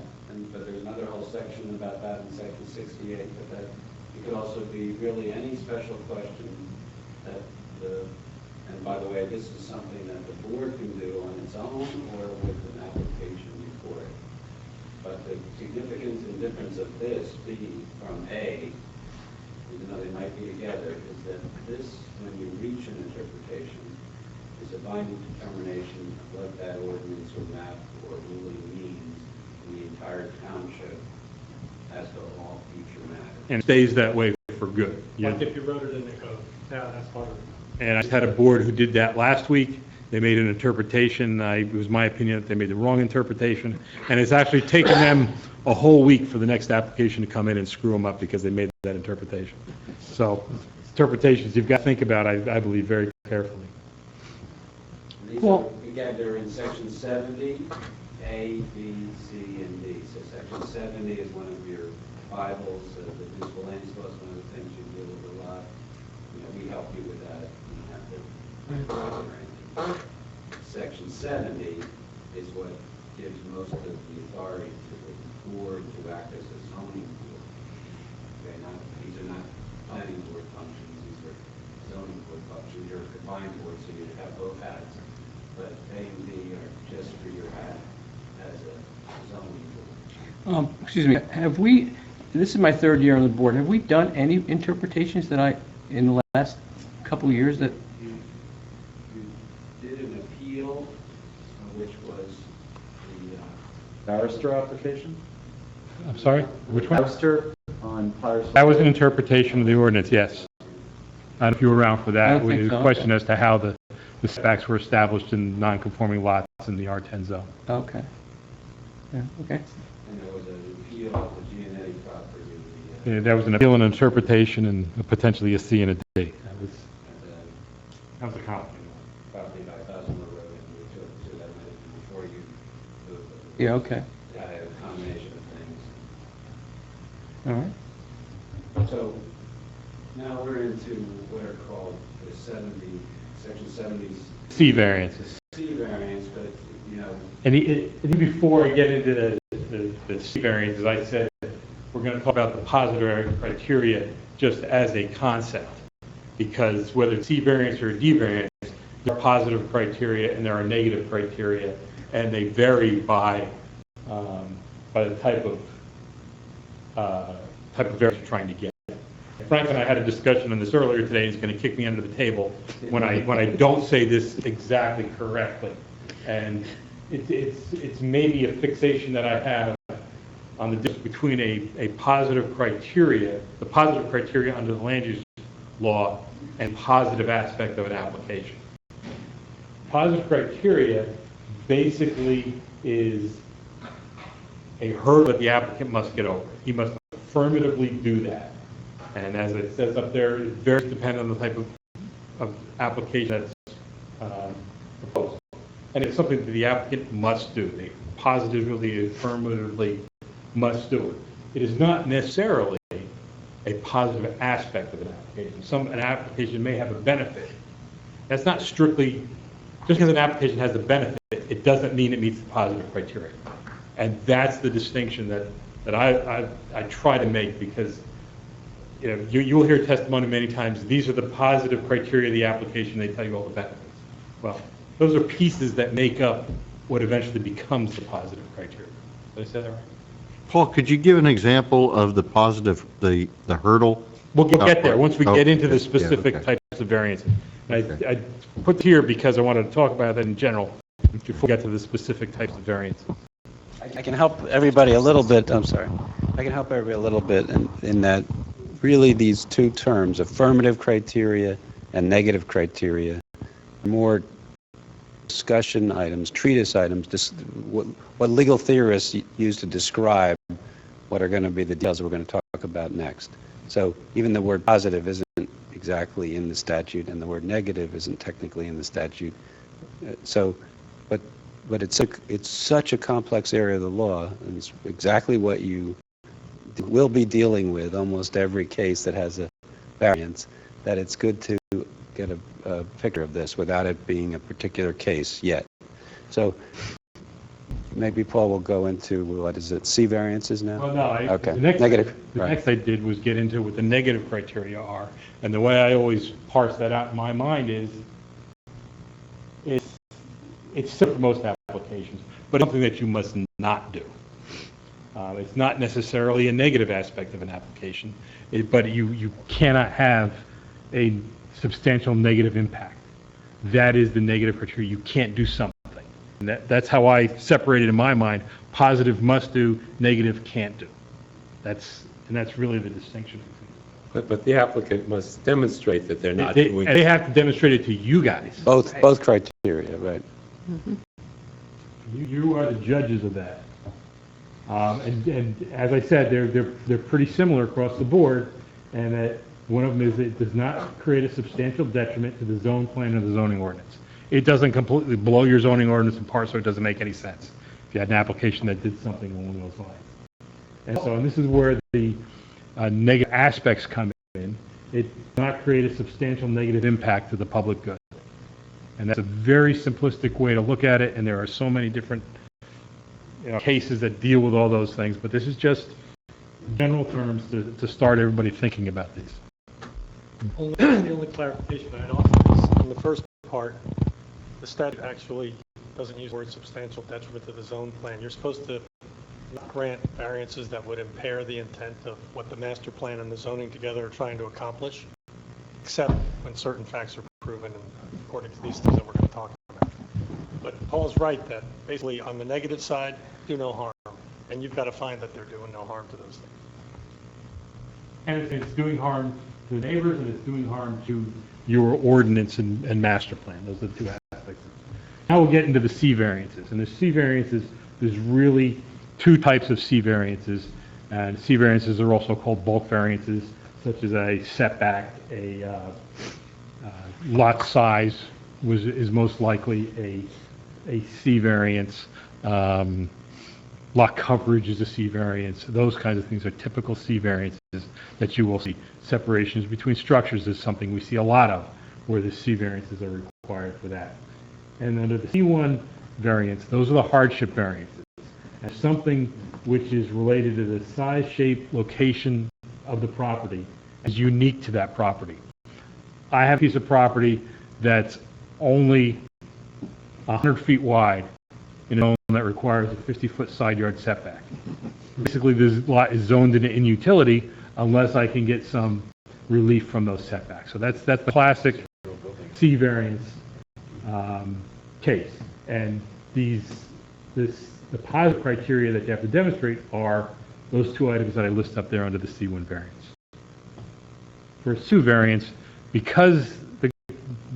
but there's another whole section about that in section 68, but that it could also be really any special question that and by the way, this is something that the board can do on its own or with an application before it. But the significance and difference of this B from A, even though they might be together, is that this, when you reach an interpretation, is a binding determination of what that ordinance or map or ruling means in the entire township as to all future matters. And it stays that way for good. Like if you wrote it in the code. Yeah, that's part of it. And I had a board who did that last week. They made an interpretation. It was my opinion that they made the wrong interpretation. And it's actually taken them a whole week for the next application to come in and screw them up because they made that interpretation. So interpretations you've got to think about, I believe, very carefully. These are, again, they're in section 70, A, B, C, and D. So section 70 is one of your Bibles. The municipal land use law is one of the things you deal with a lot. We help you with that. Section 70 is what gives most of the authority to the board to act as a zoning board. Okay, these are not planning board functions, these are zoning board functions. You're a combined board, so you have both hats. But A and B are just for your hat as a zoning board. Excuse me, this is my third year on the board, have we done any interpretations in the last couple of years that? You did an appeal, which was the Barrister application? I'm sorry, which one? Barrister on Firestone. That was an interpretation of the ordinance, yes. I don't know if you were around for I that. don't think It was so. a question as to how the setbacks were established in non-conforming lots in the R10 zone. Okay. Yeah, okay. and there was an appeal of the Giannetti property. That was an appeal and interpretation and potentially a C and a D. That That was a complicated property by Thousand Road, and we took to that before you moved. Yeah, okay. Got a combination of things. All right. So now we're into what are called the section 70's C variances. C variance, but And before I get into the C variances, I said we're going to talk about the positive criteria just as a concept. because whether it's C variance or a D variance, there are positive criteria and there are negative criteria, and they vary by the type of variance you're trying to get. Frank and I had a discussion on this earlier today. He's going to kick me under the table when I don't say this exactly correctly, and it's maybe a fixation that I have on the difference between a positive criteria, the positive criteria under the land use law, and positive aspect of an application. Positive criteria basically is a hurdle that the applicant must get over. He must affirmatively do that. And as it says up there, it varies depending on the type of application that's proposed. And it's something that the applicant must do. They positively, affirmatively must do it. It is not necessarily a positive aspect of an application. An application may have a benefit. That's not strictly, just because an application has a benefit, it doesn't mean it meets the positive criteria. And that's the distinction that I try to make, because you'll hear testimony many times, these are the positive criteria of the application, they tell you all the benefits. Well, those are pieces that make up what eventually becomes the positive criteria. Did I say that right? Paul, could you give an example of the positive, the hurdle? We'll get there once we get into the Okay. specific Yeah, okay. types of variances. I put it here because I wanted to talk about that in general before we get to the specific types of variances. I can help everybody a little bit, I'm sorry. I can help everybody a little bit in that really these two terms, affirmative criteria and negative criteria, are more discussion items, treatise items, what legal theorists use to describe what are going to be the details we're going to talk about next. So even the word positive isn't exactly in the statute, and the word negative isn't technically in the statute. But it's such a complex area of the law, and it's exactly what you will be dealing with almost every case that has a variance, that it's good to get a picture of this without it being a particular case yet. So maybe Paul will go into, what is it, C variances now? Well, no, Okay. the Negative. next I did was get into what the negative criteria are. And the way I always parse that out in my mind is, it's simple for most applications, but it's something that you must not do. It's not necessarily a negative aspect of an application, but you cannot have a substantial negative impact. That is the negative criteria. You can't do something. And that's how I separated in my mind, positive must do, negative can't do. That's really the distinction. But the applicant must demonstrate that they're not They doing. have to demonstrate it to you guys. Both criteria, right. You are the judges of that. And as I said, they're pretty similar across the board, and that one of them is it does not create a substantial detriment to the zone plan or the zoning ordinance. It doesn't completely blow your zoning ordinance apart, so it doesn't make any sense if you had an application that did something along those lines. And this is where the negative aspects come in. It does not create a substantial negative impact to the public good. And that's a very simplistic way to look at it, and there are so many different cases that deal with all those things, but this is just general terms to start everybody thinking about these. The only clarification I'd offer is in the first part, the statute actually doesn't use the word substantial detriment to the zone plan. You're supposed to not grant variances that would impair the intent of what the master plan and the zoning together are trying to accomplish, except when certain facts are proven and according to these things that we're going to talk about. But Paul's right that basically on the negative side, do no harm. And you've got to find that they're doing no harm to those things. And it's doing harm to the neighbors, and it's doing harm to your ordinance and master plan. Those are the two aspects. Now we'll get into the C variances. And the C variances, there's really two types of C variances. And C variances are also called bulk variances, such as a setback, a lot size is most likely a C variance. Lot coverage is a C variance. Those kinds of things are typical C variances that you will see. Separations between structures is something we see a lot of, where the C variances are required for that. And under the C1 variance, those are the hardship variances. And something which is related to the size, shape, location of the property is unique to that property. I have a piece of property that's only 100 feet wide in a zone that requires a 50-foot side yard setback. Basically, this lot is zoned in inutility unless I can get some relief from those setbacks. So that's the classic C variance case. And the positive criteria that you have to demonstrate are those two items that I list up there under the C1 variance. For a C2 variance, because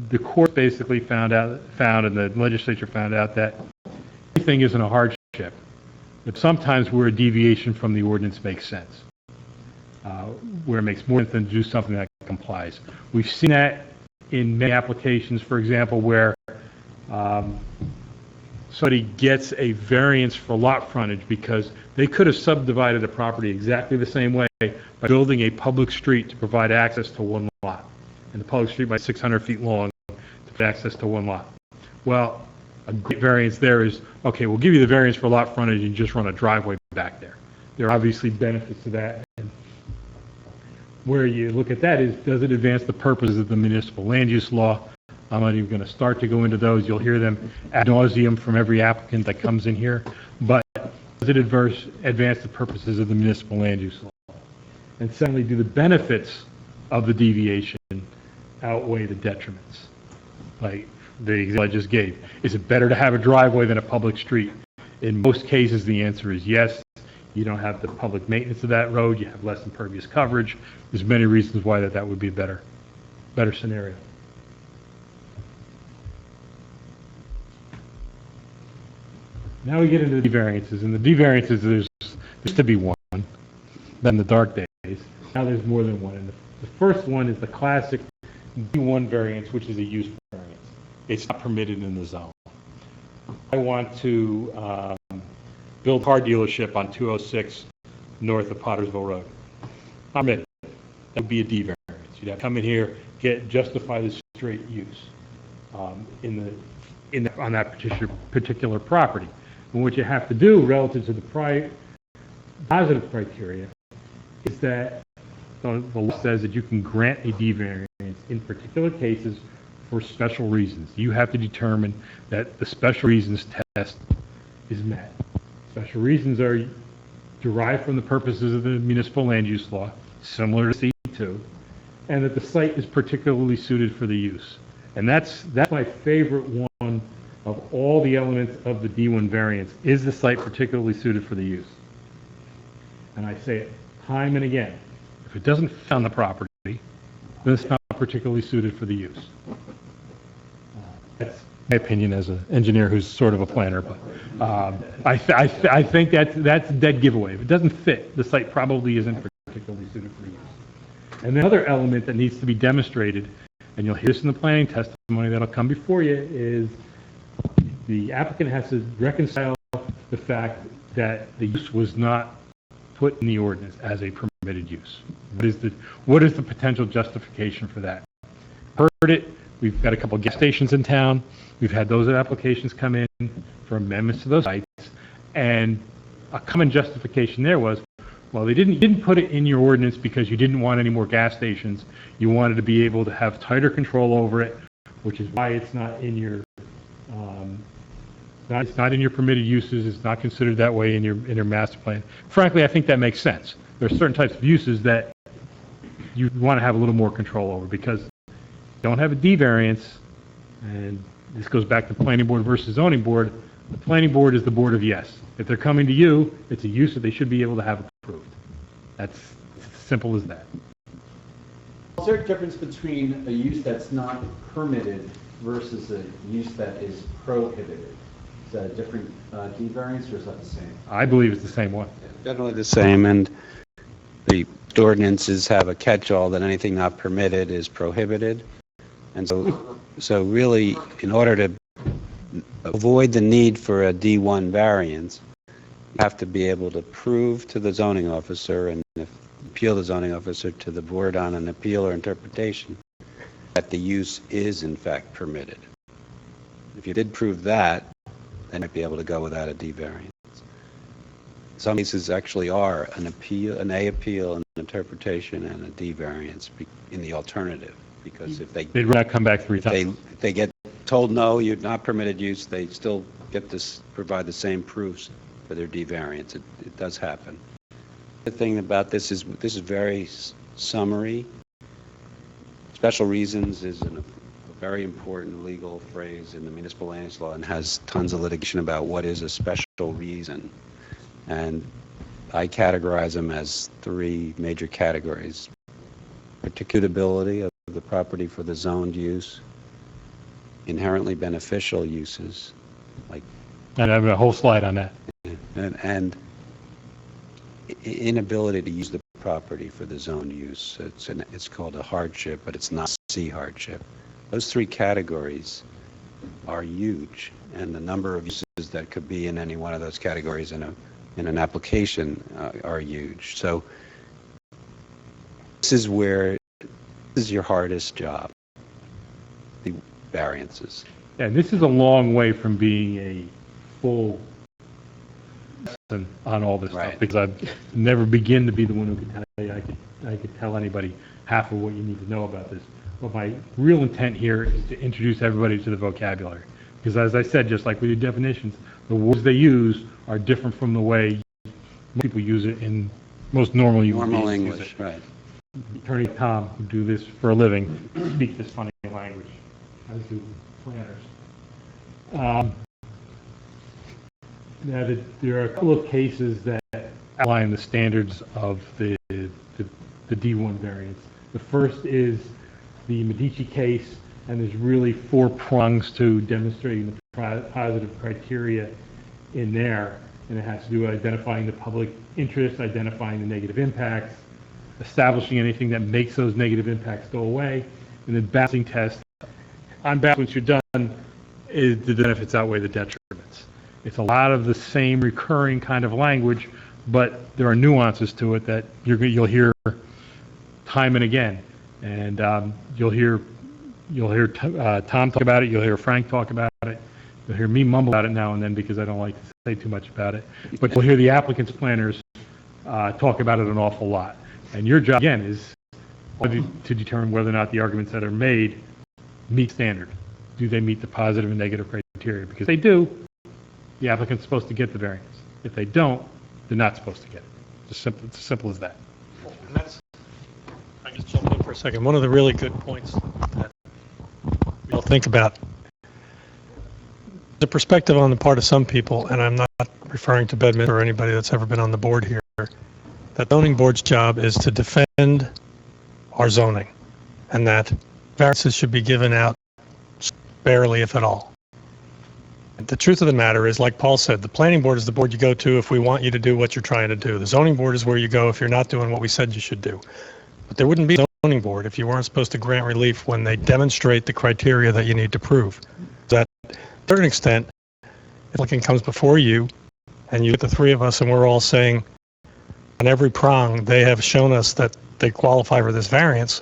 the court basically found and the legislature found out that everything isn't a hardship, but sometimes where a deviation from the ordinance makes sense, where it makes more sense than to do something that complies. We've seen that in many applications, for example, where somebody gets a variance for lot frontage because they could have subdivided a property exactly the same way by building a public street to provide access to one lot. And the public street might be 600 feet long to provide access to one lot. Well, a great variance there is, okay, we'll give you the variance for lot frontage and just run a driveway back there. There are obviously benefits to that. And where you look at that is, does it advance the purposes of the municipal land use law? I'm not even going to start to go into those. You'll hear them ad nauseum from every applicant that comes in here. But does it advance the purposes of the municipal land use law? And secondly, do the benefits of the deviation outweigh the detriments? Like the example I just gave. Is it better to have a driveway than a public street? In most cases, the answer is yes. You don't have the public maintenance of that road. You have less impervious coverage. There's many reasons why that would be a better scenario. Now we get into the D-variances, and the D-variances, there's to be one, then the dark days. Now there's more than one. And the first one is the classic D1 variance, which is a use variance. It's not permitted in the zone. I want to build a car dealership on 206 north of Pottersville Road. Not permitted. That would be a D variance. You'd have to come in here, justify the straight use on that particular property. And what you have to do relative to the positive criteria is that the law says that you can grant a D variance in particular cases for special reasons. You have to determine that the special reasons test is met. Special reasons are derived from the purposes of the municipal land use law, similar to C2, and that the site is particularly suited for the use. And that's my favorite one of all the elements of the D1 variance. Is the site particularly suited for the use? And I say it time and again. If it doesn't fit on the property, then it's not particularly suited for the use. That's my opinion as an engineer who's sort of a planner, but I think that's a dead giveaway. If it doesn't fit, the site probably isn't particularly suited for use. And the other element that needs to be demonstrated, and you'll hear this in the planning testimony that'll come before you, is the applicant has to reconcile the fact that the use was not put in the ordinance as a permitted use. What is the potential justification for that? Heard it. We've got a couple of gas stations in town. We've had those applications come in for amendments to those sites, and a common justification there was, well, you didn't put it in your ordinance because you didn't want any more gas stations. You wanted to be able to have tighter control over it, which is why it's not in your it's not in your permitted uses. It's not considered that way in your master plan. Frankly, I think that makes sense. There are certain types of uses that you want to have a little more control over because you don't have a D variance, and this goes back to planning board versus zoning board. The planning board is the board of yes. If they're coming to you, it's a use that they should be able to have approved. That's as simple as that. Is there a difference between a use that's not permitted versus a use that is prohibited? Is that a different D variance, or is that the same? I believe it's the same one. Generally the same, and the ordinances have a catch-all that anything not permitted is prohibited. And so really, in order to avoid the need for a D1 variance, you have to be able to prove to the zoning officer, and appeal the zoning officer to the board on an appeal or interpretation, that the use is in fact permitted. If you did prove that, then you'd be able to go without a D variance. Some cases actually are an appeal, an A appeal, an interpretation, and a D variance in the alternative. because if they, They'd not come back 3 times. they get told, no, you're not permitted use, they still get this, provide the same proofs for their D variance. It does happen. The thing about this is very summary. Special reasons is a very important legal phrase in the municipal land use law and has tons of litigation about what is a special reason. And I categorize them as 3 major categories. Particularity of the property for the zoned use, inherently beneficial uses, like, And I have a whole slide on that. and inability to use the property for the zoned use. It's called a hardship, but it's not C hardship. Those 3 categories are huge, and the number of uses that could be in any one of those categories in an application are huge. So this is your hardest job, the variances. Yeah, this is a long way from being a full lesson on all this Right. stuff, because I've never begin to be the one who could tell you, I could tell anybody half of what you need to know about this. But my real intent here is to introduce everybody to the vocabulary. Because as I said, just like with your definitions, the words they use are different from the way most people use it in most normal human Normal beings use English, it. right. Attorney Tom, who do this for a living, speak this funny language, as do planners. Now, there are a couple of cases that outline the standards of the D1 variance. The first is the Medici case, and there's really 4 prongs to demonstrating the positive criteria in there, and it has to do with identifying the public interest, identifying the negative impacts, establishing anything that makes those negative impacts go away, and then balancing test. On balance, once you're done, is the benefits outweigh the detriments. It's a lot of the same recurring kind of language, but there are nuances to it that you'll hear time and again. And you'll hear Tom talk about it, you'll hear Frank talk about it, you'll hear me mumble about it now and then because I don't like to say too much about it, but you'll hear the applicant's planners talk about it an awful lot. And your job, again, is to determine whether or not the arguments that are made meet standard. Do they meet the positive and negative criteria? Because if they do, the applicant's supposed to get the variance. If they don't, they're not supposed to get it. It's as simple as that. And that's, I just jump in for a second. One of the really good points that we all think about, the perspective on the part of some people, and I'm not referring to Bedminster or anybody that's ever been on the board here, that zoning board's job is to defend our zoning, and that variances should be given out barely, if at all. The truth of the matter is, like Paul said, the planning board is the board you go to if we want you to do what you're trying to do. The zoning board is where you go if you're not doing what we said you should do. But there wouldn't be a zoning board if you weren't supposed to grant relief when they demonstrate the criteria that you need to prove. That, to a certain extent, if an applicant comes before you and you get the 3 of us and we're all saying on every prong they have shown us that they qualify for this variance,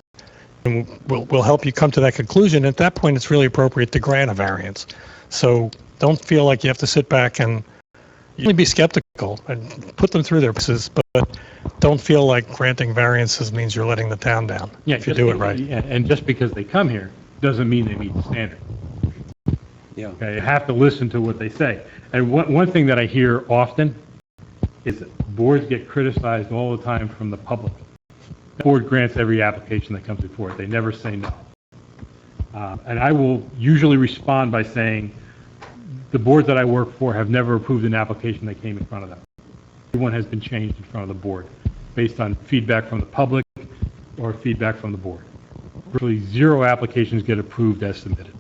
and we'll help you come to that conclusion. At that point, it's really appropriate to grant a variance. So don't feel like you have to sit back and you be skeptical and put them through their process, but don't feel like granting variances means you're letting the town down if you do it right. Yeah, and just because they come here doesn't mean they meet the standard. Yeah. Okay, you have to listen to what they say. And one thing that I hear often is that boards get criticized all the time from the public. The board grants every application that comes before it. They never say no. And I will usually respond by saying, the boards that I work for have never approved an application that came in front of them. Everyone has been changed in front of the board based on feedback from the public or feedback from the board. Virtually 0 applications get approved as submitted.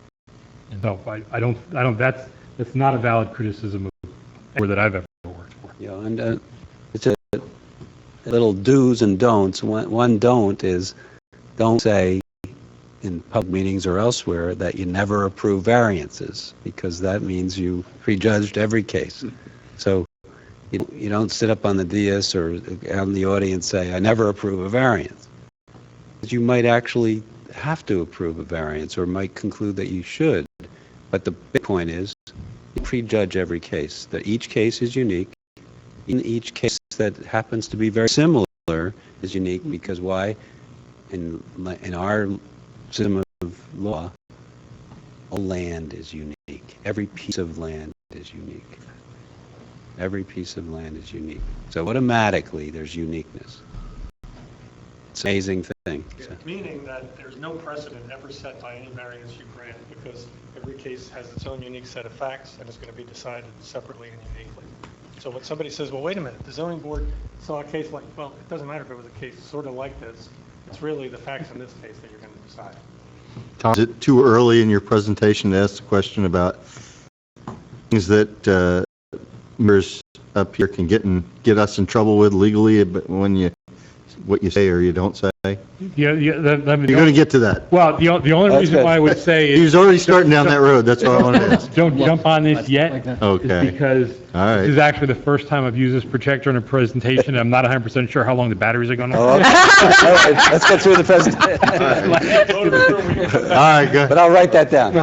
And so I don't, that's not a valid criticism of the board that I've ever worked for. Yeah, and it's a little do's and don'ts. One don't is, don't say in public meetings or elsewhere that you never approve variances, because that means you prejudged every case. So you don't sit up on the dais or out in the audience say, I never approve a variance. You might actually have to approve a variance or might conclude that you should. But the big point is, you prejudge every case, that each case is unique. In each case that happens to be very similar is unique, because why? In our system of law, all land is unique. Every piece of land is unique. Every piece of land is unique. So automatically, there's uniqueness. It's an amazing thing. So, Meaning that there's no precedent ever set by any variance you grant, because every case has its own unique set of facts and is going to be decided separately and uniquely. So when somebody says, well, wait a minute, the zoning board saw a case like, well, it doesn't matter if it was a case sort of like this. It's really the facts in this case that you're going to decide. Tom, is it too early in your presentation to ask the question about things that members up here can get us in trouble with legally, but what you say or you don't say? Yeah, You're going to get to that. Well, the only reason why I would say is... He was already starting down that road, that's what I wanted to ask. Don't jump on this yet. Okay. Is because All right. this is actually the first time I've used this projector in a presentation, and I'm not 100% sure how long the batteries are going to all right, let's get through the presentation. All right, good. But I'll write that down.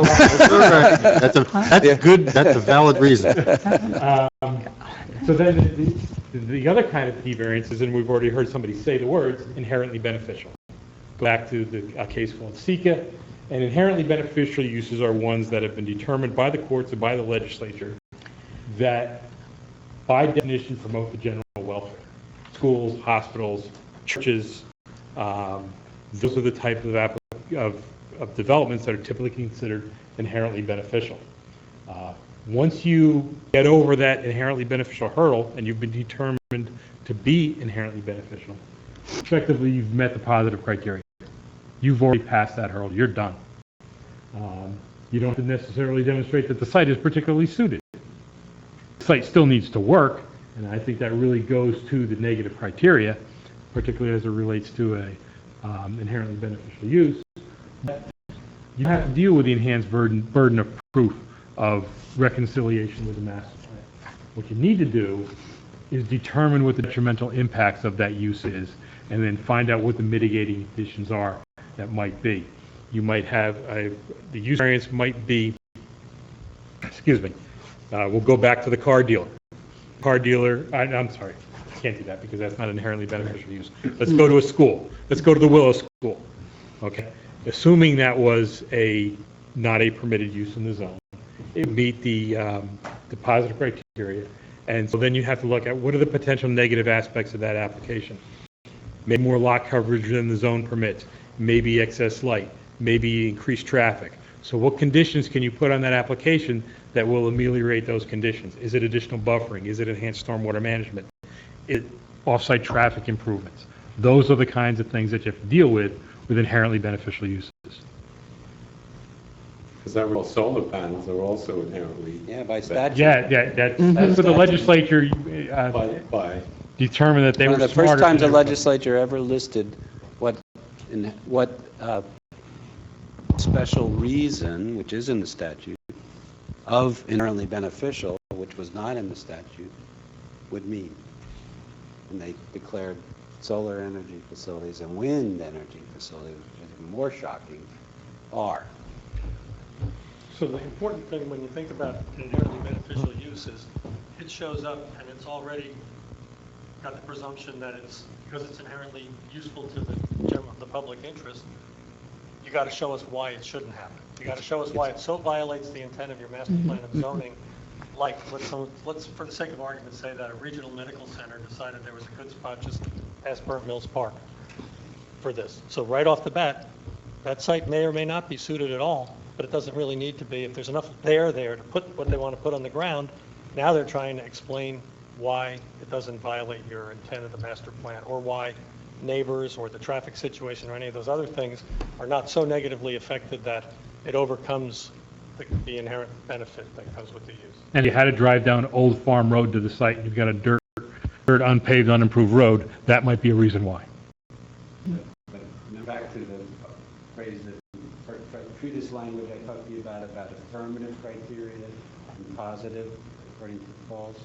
That's a valid reason. So then the other kind of key variances, and we've already heard somebody say the words, inherently beneficial. Go back to a case called Sika, and inherently beneficial uses are ones that have been determined by the courts and by the legislature that by definition promote the general welfare. Schools, hospitals, churches, those are the type of developments that are typically considered inherently beneficial. Once you get over that inherently beneficial hurdle and you've been determined to be inherently beneficial, effectively you've met the positive criteria. You've already passed that hurdle. You're done. You don't have to necessarily demonstrate that the site is particularly suited. The site still needs to work, and I think that really goes to the negative criteria, particularly as it relates to a inherently beneficial use. You have to deal with the enhanced burden of proof of reconciliation with the master plan. What you need to do is determine what the detrimental impacts of that use is, and then find out what the mitigating conditions are that might be. You might have the use variance might be, we'll go back to the car dealer. I'm sorry, I can't do that because that's not inherently beneficial use. Let's go to a school. Let's go to the Willow School. Okay, assuming that was not a permitted use in the zone. It would meet the positive criteria, and so then you have to look at what are the potential negative aspects of that application. Maybe more lot coverage than the zone permits, maybe excess light, maybe increased traffic. So what conditions can you put on that application that will ameliorate those conditions? Is it additional buffering? Is it enhanced stormwater management? Is it off-site traffic improvements? Those are the kinds of things that you have to deal with inherently beneficial uses. Because our solar panels are also inherently. Yeah, by statute. That's what the legislature By determined that they One were of the smarter first times the than legislature ever listed what special reason, which is in the statute, of inherently beneficial, which was not in the statute, would mean. And they declared solar energy facilities and wind energy facilities, which is even more shocking, are. So the important thing when you think about inherently beneficial use is it shows up and it's already got the presumption that it's, because it's inherently useful to the public interest, you got to show us why it shouldn't happen. You got to show us why it so violates the intent of your master plan of zoning. Like, let's, for the sake of argument, say that a regional medical center decided there was a good spot just past Burnt Mills Park for this. So right off the bat, that site may or may not be suited at all, but it doesn't really need to be. If there's enough there to put what they want to put on the ground, now they're trying to explain why it doesn't violate your intent of the master plan, or why neighbors or the traffic situation or any of those other things are not so negatively affected that it overcomes the inherent benefit that comes with the use. And you had to drive down Old Farm Road to the site, and you've got a dirt, unpaved, unimproved road, that might be a reason why. But back to the phrase that previous language I talked to you about affirmative criteria and positive, according to Paul's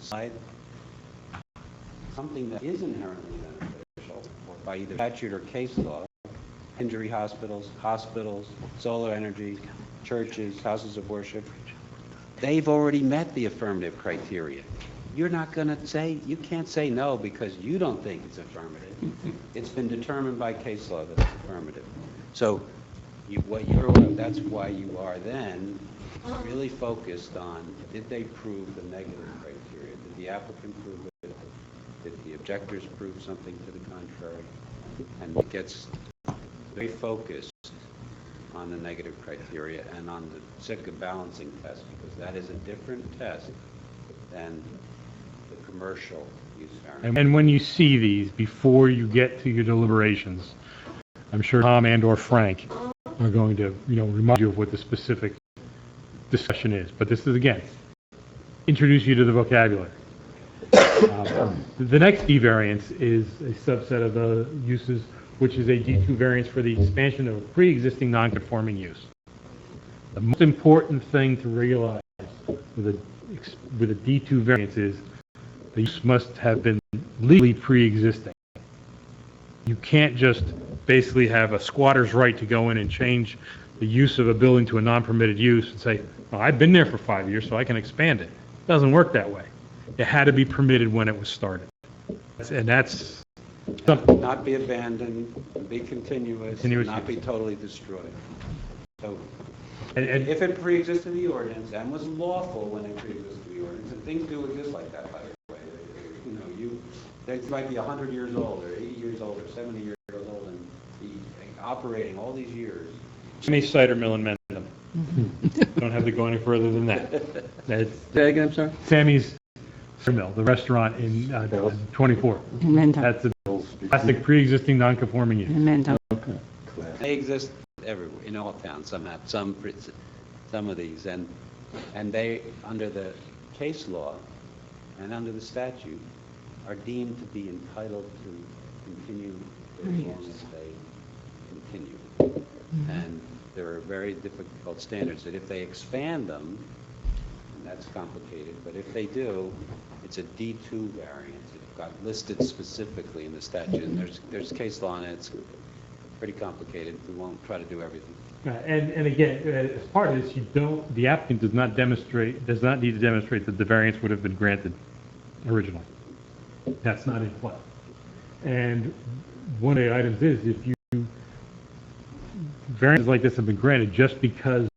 slide. Something that is inherently beneficial, or by either statute or case law, injury hospitals, solar energy, churches, houses of worship, they've already met the affirmative criteria. You're not going to say, you can't say no because you don't think it's affirmative. It's been determined by case law that it's affirmative. So that's why you are then really focused on, did they prove the negative criteria? Did the applicant prove it? Did the objectors prove something to the contrary? And it gets very focused on the negative criteria and on the Sitka balancing test, because that is a different test than the commercial use variance. And when you see these, before you get to your deliberations, I'm sure Tom and/or Frank are going to, remind you of what the specific discussion is. But this is, again, introduce you to the vocabulary. The next D variance is a subset of the uses, which is a D2 variance for the expansion of a pre-existing non-conforming use. The most important thing to realize with a D2 variance is the use must have been legally pre-existing. You can't just basically have a squatter's right to go in and change the use of a building to a non-permitted use and say, well, I've been there for 5 years, so I can expand it. It doesn't work that way. It had to be permitted when it was started. And that's something. Not be abandoned, be continuous, not be totally destroyed. So, if it pre-existed the ordinance and was lawful when it pre-existed the ordinance, and things do exist like that, by the way, they might be 100 years old, or 80 years old, or 70 years old, and be operating all these years. Sammy Cider Mill in Mendham. Don't have to go any further than that. That's Say again, I'm sorry? Sammy's Cider Mill, the restaurant in 24. In Mendham. That's a classic pre-existing non-conforming use. In Mendham. They exist everywhere, in all towns, some of these, and they, under the case law and under the statute, are deemed to be entitled to continue as long as they continue. And there are very difficult standards that if they expand them, and that's complicated, but if they do, it's a D2 variance. It got listed specifically in the statute, and there's case law on it. It's pretty complicated. We won't try to do everything. And again, as part of this, the applicant does not need to demonstrate that the variance would have been granted originally. That's not in play. And one of the items is, if variances like this have been granted just because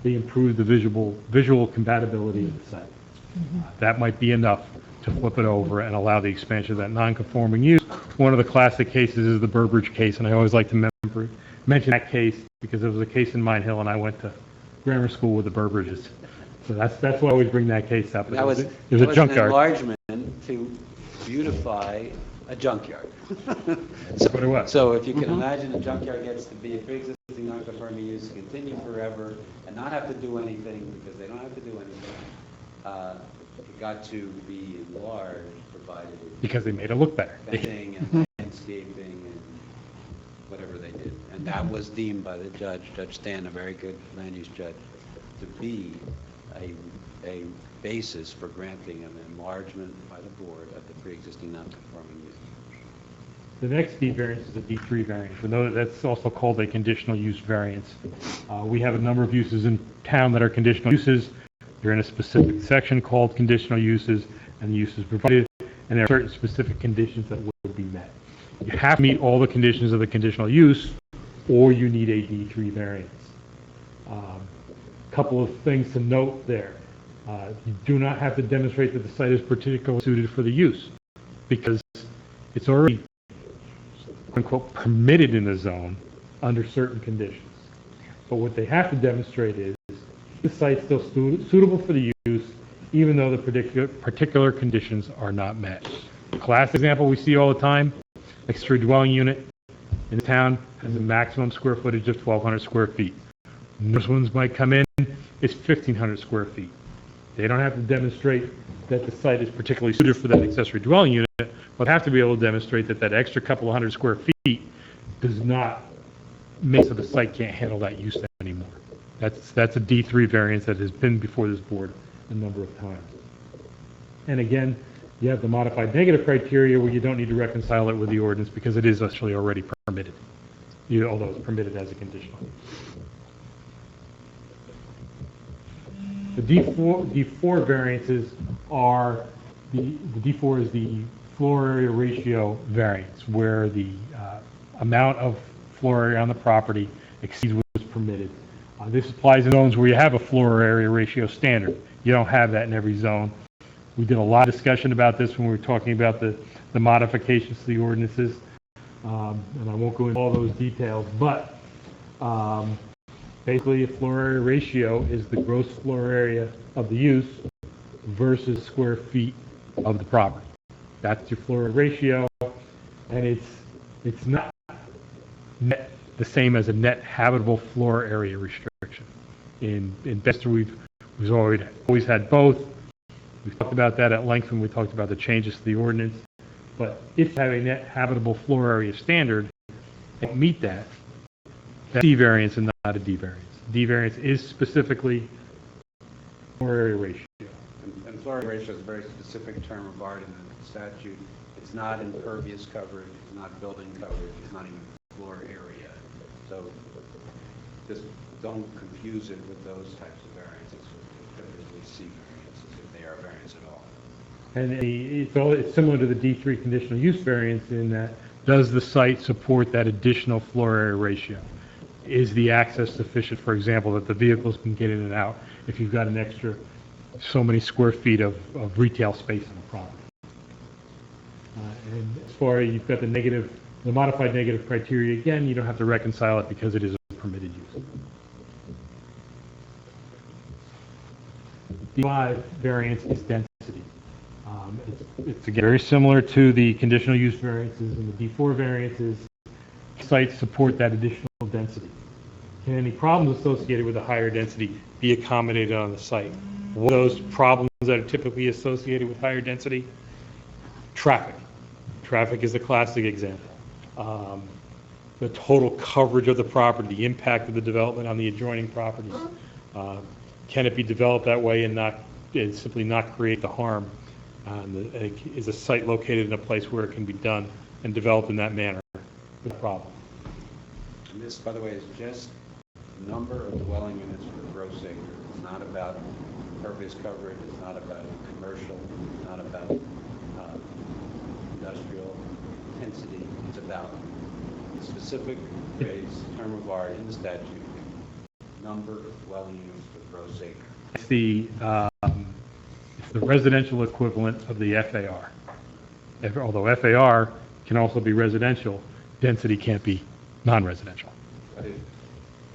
they improve the visual compatibility of the site, that might be enough to flip it over and allow the expansion of that non-conforming use. One of the classic cases is the Burbridge case, and I always like to mention that case because it was a case in Mine Hill, and I went to grammar school with the Burbridges. So that's why I always bring that case up. That was a junkyard. an enlargement to beautify a junkyard. That's what it was. So if you can imagine a junkyard gets to be a pre-existing non-conforming use, continue forever, and not have to do anything, because they don't have to do anything, it got to be enlarged, provided Because they made it look better. fencing and landscaping and whatever they did. And that was deemed by the judge, Judge Stan, a very good land use judge, to be a basis for granting an enlargement by the board of the pre-existing non-conforming use. The next D variance is a D3 variance. We know that's also called a conditional use variance. We have a number of uses in town that are conditional uses. They're in a specific section called conditional uses, and the use is provided, and there are certain specific conditions that would be met. You have to meet all the conditions of the conditional use, or you need a D3 variance. Couple of things to note there. You do not have to demonstrate that the site is particularly suited for the use, because it's already, quote, permitted in the zone under certain conditions. But what they have to demonstrate is the site's still suitable for the use, even though the particular conditions are not met. Classic example we see all the time, accessory dwelling unit in the town has a maximum square footage of 1,200 square feet. Most ones might come in, it's 1,500 square feet. They don't have to demonstrate that the site is particularly suited for that accessory dwelling unit, but have to be able to demonstrate that that extra couple of hundred square feet does not make so the site can't handle that use anymore. That's a D3 variance that has been before this board a number of times. And again, you have the modified negative criteria where you don't need to reconcile it with the ordinance because it is actually already permitted, although it's permitted as a conditional. The D4 variances are, the D4 is the floor area ratio variance, where the amount of floor area on the property exceeds what is permitted. This applies in zones where you have a floor area ratio standard. You don't have that in every zone. We did a lot of discussion about this when we were talking about the modifications to the ordinances, and I won't go into all those details, but basically a floor area ratio is the gross floor area of the use versus square feet of the property. That's your floor area ratio, and it's not net the same as a net habitable floor area restriction. In Bester, we've always had both. We've talked about that at length when we talked about the changes to the ordinance. But if you have a net habitable floor area standard, and meet that, that's D variance and not a D variance. D variance is specifically floor area ratio. And floor area ratio is a very specific term of art in the statute. It's not impervious coverage, it's not building coverage, it's not even floor area. So just don't confuse it with those types of variances, with typically C variances, if they are variance at all. And it's similar to the D3 conditional use variance in that, does the site support that additional floor area ratio? Is the access sufficient, for example, that the vehicles can get in and out if you've got an extra so many square feet of retail space on the property? And as far as you've got the modified negative criteria, again, you don't have to reconcile it because it is a permitted use. D5 variance is density. It's again very similar to the conditional use variances and the D4 variances. Sites support that additional density. Can any problems associated with a higher density be accommodated on the site? What are those problems that are typically associated with higher density? Traffic. Traffic is a classic example. The total coverage of the property, the impact of the development on the adjoining properties. Can it be developed that way and simply not create the harm? Is a site located in a place where it can be done and developed in that manner? No problem. And this, by the way, is just the number of dwelling units per gross acre. It's not about impervious coverage, it's not about commercial, it's not about industrial intensity. It's about a specific phrase, term of art in the statute, number of dwelling units per gross acre. It's the residential equivalent of the FAR. Although FAR can also be residential, density can't be non-residential. But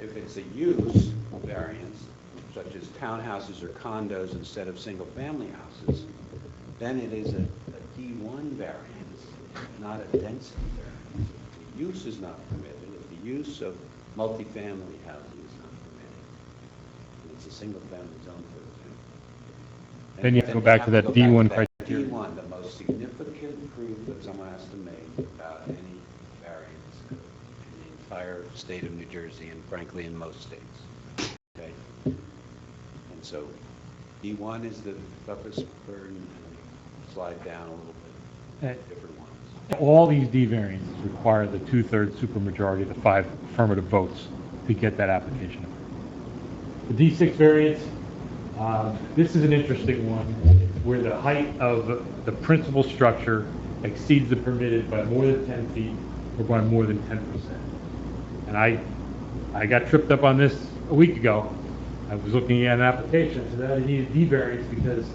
if it's a use variance, such as townhouses or condos instead of single-family houses, then it is a D1 variance, not a density variance. The use is not permitted. If the use of multifamily housing is not permitted, it's a single-family zone for the town. Then you have to go back to that D1 criteria. D1, the most significant proof that someone has to make about any variance in the entire state of New Jersey and frankly in most states. Okay? And so D1 is the toughest burden. Slide down a little bit, different ones. All these D variances require the 2/3 supermajority of the 5 affirmative votes to get that application. The D6 variance, this is an interesting one where the height of the principal structure exceeds the permitted by more than 10 feet or by more than 10%. And I got tripped up on this a week ago. I was looking at an application, so that I needed D variance because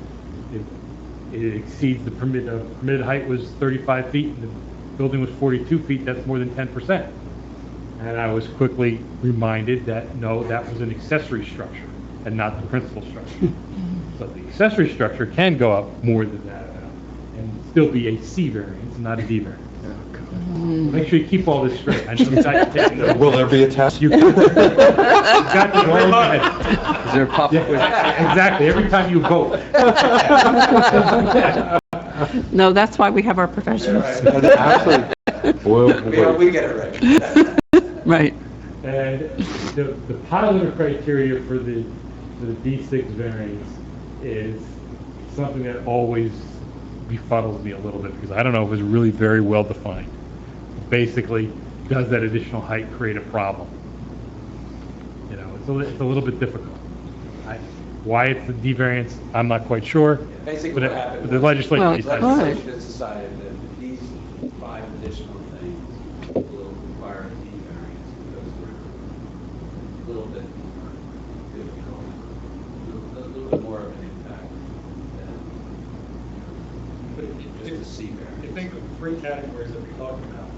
it exceeds the permitted height was 35 feet, and the building was 42 feet, that's more than 10%. And I was quickly reminded that, no, that was an accessory structure and not the principal structure. So the accessory structure can go up more than that and still be a C variance, not a D variance. Make sure you keep all this straight. I know you're not taking notes. Will there be a test? You've got to go ahead. Is there a pop quiz? Exactly, every time you vote. No, that's why we have our professionals. Actually, We get it right. Right. And the positive criteria for the D6 variance is something that always befuddles me a little bit because I don't know if it's really very well defined. Basically, does that additional height create a problem? You know, it's a little bit difficult. Why it's the D variance, I'm not quite sure. Basically, what happened But the was legislature Well, decided. legislation has decided that these 5 additional things will require a D variance. a little bit difficult, a little bit more of an impact than just a C variance. You think of three categories that we talked about: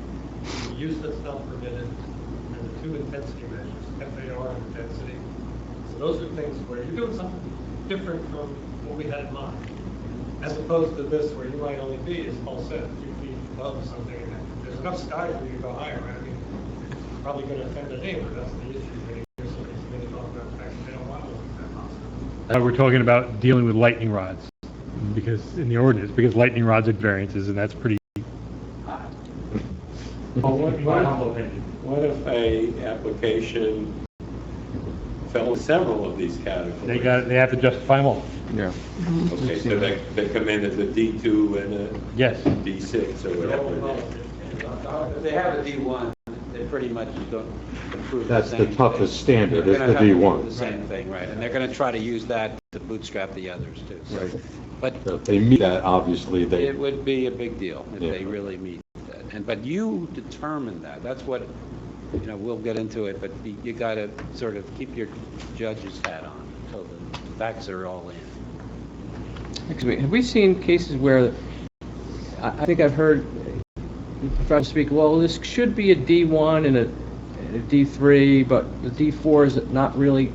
use that's not permitted, and the two intensity measures, FAR and intensity. So those are things where you're doing something different from what we had in mind, as opposed to this where you might only be, as Paul said, a few feet above something, and there's enough sky for you to go higher. I mean, it's probably going to offend a neighbor. That's the issue. When you hear somebody's going to talk about the fact that they don't want to look at that hospital. We're talking about dealing with lightning rods, because in the ordinance, because lightning rods are variances, and that's pretty high. Well, My humble opinion. what if a application fell in several of these categories? They have to justify them all. Yeah. Okay, so they come in as a D2 and a Yes. D6 or whatever. If they have a D1, they pretty much don't approve the That's same the toughest thing. standard, They're is gonna the have to approve D1. the same thing, right, and they're gonna try to use that to bootstrap the others too. So- Right. But So if they meet that, obviously, they, it would be a big deal if Yeah. they really meet that. But you determine that. That's what, we'll get into it, but you gotta sort of keep your judge's hat on until the facts are all in. Excuse me, have we seen cases where, I think I've heard professionals speak, well, this should be a D1 and a D3, but the D4 is not really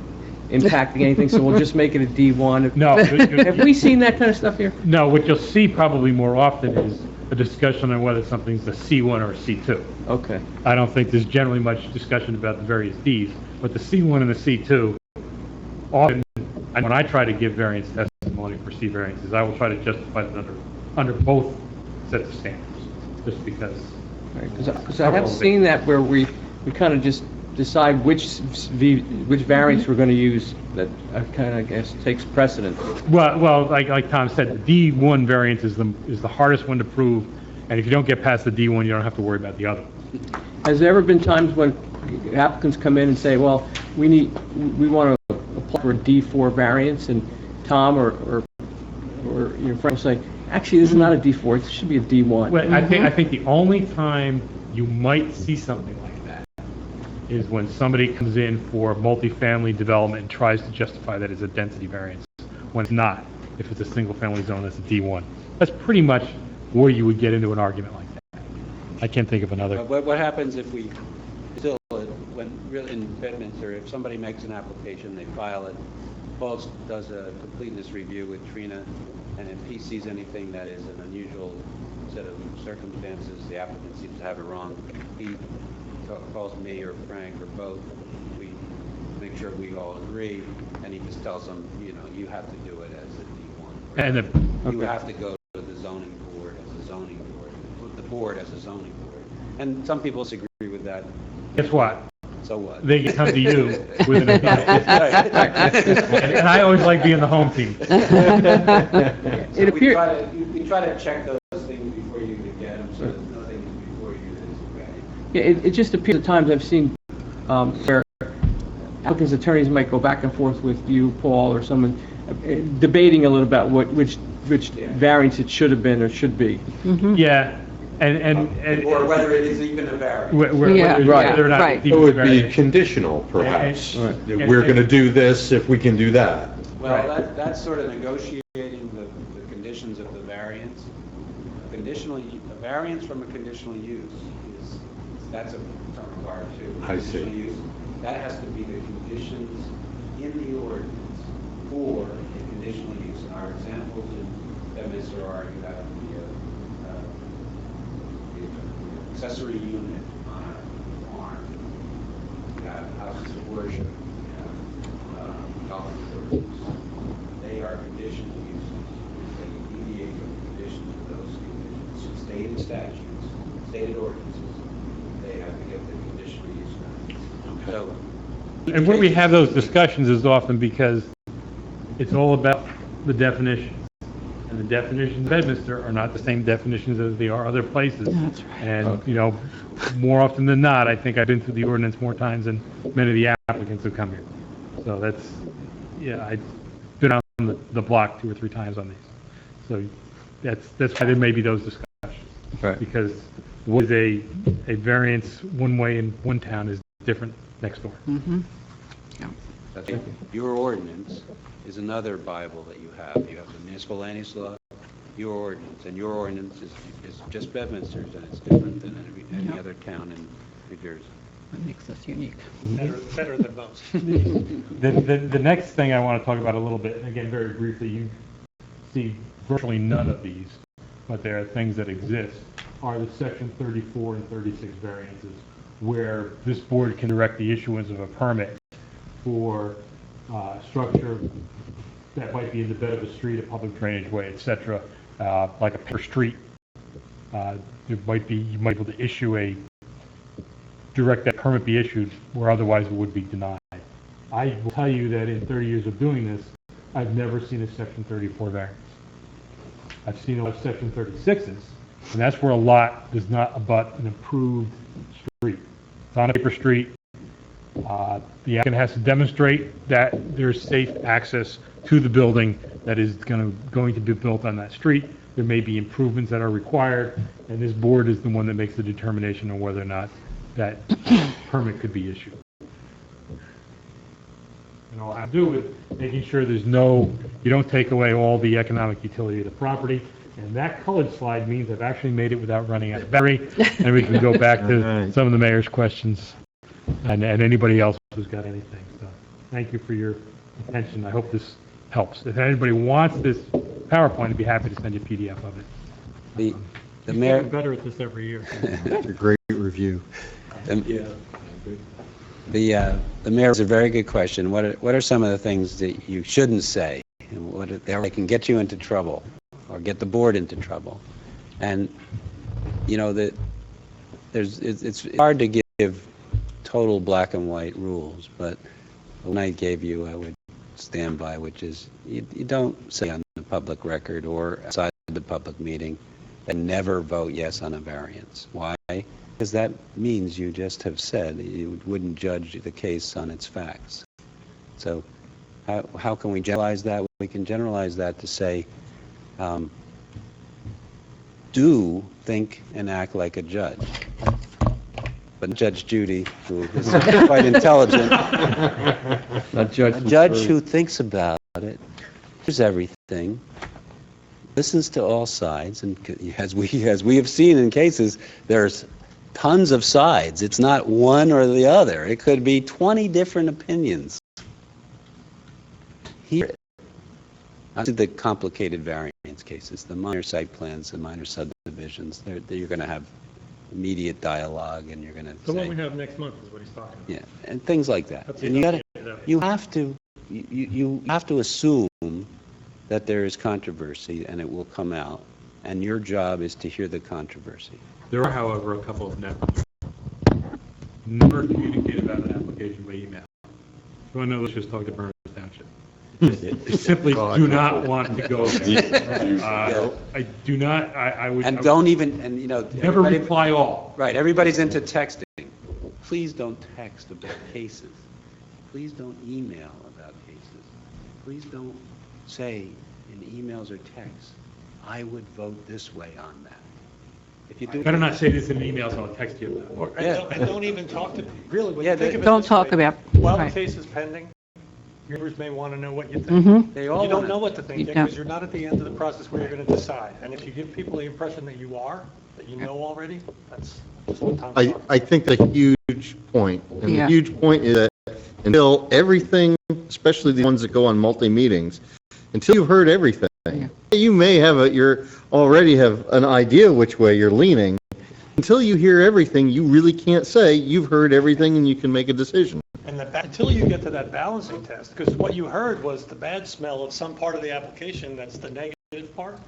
impacting anything, so we'll just make it a D1. No. Have we seen that kind of stuff here? No, what you'll see probably more often is a discussion on whether something's a C1 or a C2. Okay. I don't think there's generally much discussion about the various Ds, but the C1 and the C2, often, when I try to give variance testimony for C variances, I will try to justify it under both sets of standards, just because. Because I have seen that where we kind of just decide which variance we're going to use, that kind of, I guess, takes precedence. Well, like Tom said, the D1 variance is the hardest one to prove, and if you don't get past the D1, you don't have to worry about the other. Has there ever been times when applicants come in and say, well, we want to apply for a D4 variance, and Tom or your friend will say, actually, this is not a D4, it should be a D1? Well, I think the only time you might see something like that is when somebody comes in for multifamily development and tries to justify that as a density variance, when it's not. If it's a single-family zone, that's a D1. That's pretty much where you would get into an argument like that. I can't think of another. What happens if we still, when really in Bedminster, if somebody makes an application, they file it, Paul does a completeness review with Trina, and if he sees anything that is an unusual set of circumstances, the applicant seems to have it wrong, he calls me or Frank or both, we make sure we all agree, and he just tells them, you have to do it as a D1. And You have to go to the zoning board as a zoning board, the board as a zoning board. And some people disagree with that. guess what? So what? They can come to you with an opinion. And I always like being the home team. So we try to check those things before you can get them, so there's nothing before you that is ready. Yeah, it just appears at times I've seen where applicants' attorneys might go back and forth with you, Paul, or someone, debating a little about which variance it should have been or should be. Yeah, and Or whether it is even a variance. Yeah, whether or not right. it's it even would be variance. conditional, perhaps. And- That We're going to do this if we can do that. Well, that's sort of negotiating the conditions of the variance. A variance from a conditional use that's a term of art too. I see. Conditional use. That has to be the conditions in the ordinance for a conditional use. And our examples in Bedminster are you have the accessory unit on a farm. You have houses of worship. You have golf courses. They are conditional uses. They deviate from the conditions of those conditions. Stated statutes, stated ordinances, they have to get the conditional use variance. So, And where we have those discussions is often because it's all about the definitions. And the definitions in Bedminster are not the same definitions as they are other places. That's right. And, more often than not, I think I've been through the ordinance more times than many of the applicants who come here. So I've been on the block 2 or 3 times on these. So that's why there may be those discussions. Right. Because what is a variance one way in one town is different next door. Yeah. That's right. Your ordinance is another Bible that you have. You have the municipal land use law, your ordinance, and your ordinance is just Bedminster's, and it's different than any other town in New Jersey. What makes us unique. Better than most. The next thing I want to talk about a little bit, and again, very briefly, you see virtually none of these, but there are things that exist, are the section 34 and 36 variances, where this board can direct the issuance of a permit for structure that might be in the bed of a street, a public drainage way, et cetera, like a paper street. You might be able to issue direct that permit be issued where otherwise it would be denied. I will tell you that in 30 years of doing this, I've never seen a section 34 variance. I've seen a lot of section 36s, and that's where a lot does not abut an approved street. It's on a paper street. The applicant has to demonstrate that there's safe access to the building that is going to be built on that street. There may be improvements that are required, and this board is the one that makes the determination on whether or not that permit could be issued. And all I have to do with making sure you don't take away all the economic utility of the property. And that colored slide means I've actually made it without running out of battery, and we can go back to some of the mayor's questions and anybody else who's got anything. So thank you for your attention. I hope this helps. If anybody wants this PowerPoint, I'd be happy to send you a PDF of it. The mayor, Getting better at this every year. It's a great review. the mayor has a very good question. What are some of the things that you shouldn't say, and they can get you into trouble or get the board into trouble? And it's hard to give total black and white rules, but the one I gave you I would stand by, which is you don't say on the public record or outside the public meeting and never vote yes on a variance. Why? Because that means you just have said you wouldn't judge the case on its facts. So how can we generalize that? We can generalize that to say, do think and act like a judge. But Judge Judy, who is quite intelligent, a judge who thinks about it, hears everything, listens to all sides, and as we have seen in cases, there's tons of sides. It's not one or the other. It could be 20 different opinions. Hear it. Not the complicated variance cases, the minor site plans, the minor subdivisions. You're going to have immediate dialogue, and you're going to The one we have next month is what he's talking about. yeah, and things like that. That's And you have to assume that there is controversy, and it will come out, and your job is to hear the controversy. There are, however, a couple of nevers. Never communicate about an application by email. So I know, let's just talk to Burns Township. They simply do not want to go there. I do not, I would. And don't even, Never reply all. Right, everybody's into texting. Please don't text about cases. Please don't email about cases. Please don't say in emails or texts, I would vote this way on that. If you do, Better not say this in an email, so I'll text you about it. Yeah. And don't even talk to, really, when Yeah, you think of it Don't this talk way, about, while the right. case is pending, your neighbors may want to know what you think. Mm-hmm. they all You don't wanna- know what to think You yet, don't. because you're not at the end of the process where you're going to decide. And if you give people the impression that you are, that you know already, that's just what Tom's talking about. I think the huge point, and the Yeah. huge point is that until everything, especially the ones that go on multi-meetings, until you've heard everything, you may already have an idea which way you're leaning. Until you hear everything, you really can't say you've heard everything and you can make a decision. And until you get to that balancing test, because what you heard was the bad smell of some part of the application, that's the negative part.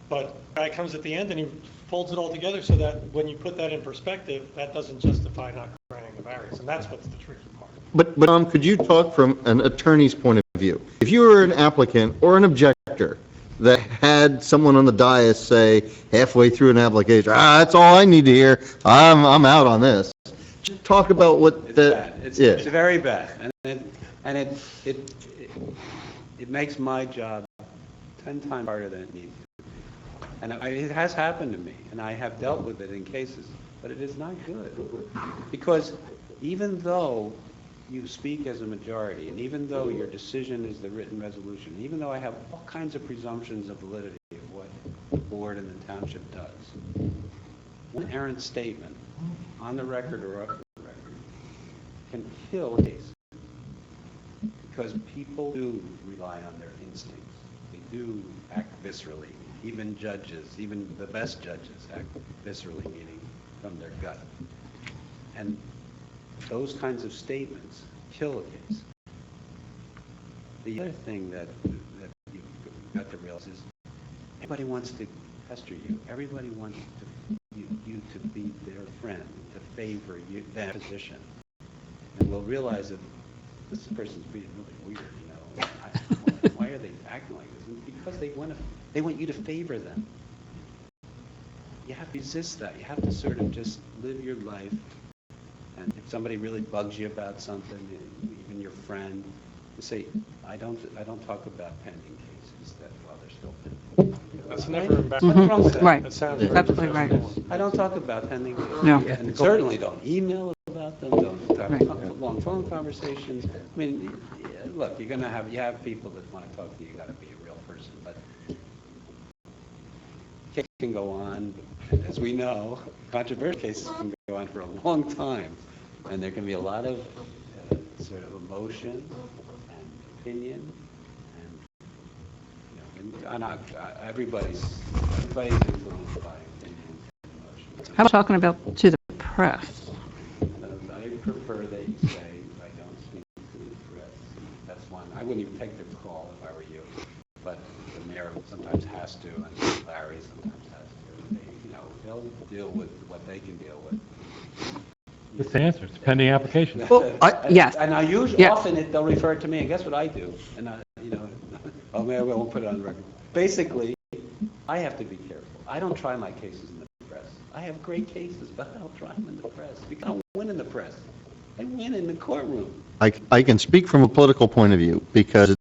But guy comes at the end and he folds it all together so that when you put that in perspective, that doesn't justify not granting the variance. And that's what's the tricky part. But Tom, could you talk from an attorney's point of view? If you were an applicant or an objector that had someone on the dais say halfway through an application, that's all I need to hear, I'm out on this. Just talk about what It's that, bad. yeah. It's very bad, and it makes my job 10 times harder than it needs to be. And it has happened to me, and I have dealt with it in cases, but it is not good. Because even though you speak as a majority, and even though your decision is the written resolution, even though I have all kinds of presumptions of validity of what the board and the township does, one errant statement on the record or off the record can kill a case. Because people do rely on their instincts. They do act viscerally. Even judges, even the best judges act viscerally, meaning from their gut. And those kinds of statements kill a case. The other thing that you've got to realize is everybody wants to pester you. Everybody wants you to be their friend, to favor you, that position. And we'll realize that this person's being really weird, you know. Why are they acting like this? And because they want you to favor them. You have to resist that. You have to sort of just live your life. And if somebody really bugs you about something, even your friend, you say, I don't talk about pending cases that while they're still pending. That's never What's wrong with that? Right. That sounds very Absolutely right. I don't talk about pending cases. No. And certainly don't email about them, don't have Right. long phone conversations. I mean, look, you have people that want to talk to you, you got to be a real person, but case can go on, and as we know, controversial cases can go on for a long time, and there can be a lot of sort of emotion and opinion, and everybody's influenced by opinion and emotion. How about talking about to the press? I prefer that you say, I don't speak to the press. That's one. I wouldn't even take the call if I were you, but the mayor sometimes has to, and Larry sometimes has to. They'll deal with what they can deal with. It's the answer. It's a pending application. Well, yes. And I usually, Yes. often they'll refer to me, and guess what I do? And oh, maybe I won't put it on the record. Basically, I have to be careful. I don't try my cases in the press. I have great cases, but I don't try them in the press. Because I don't win in the press. I win in the courtroom. I can speak from a political point of view because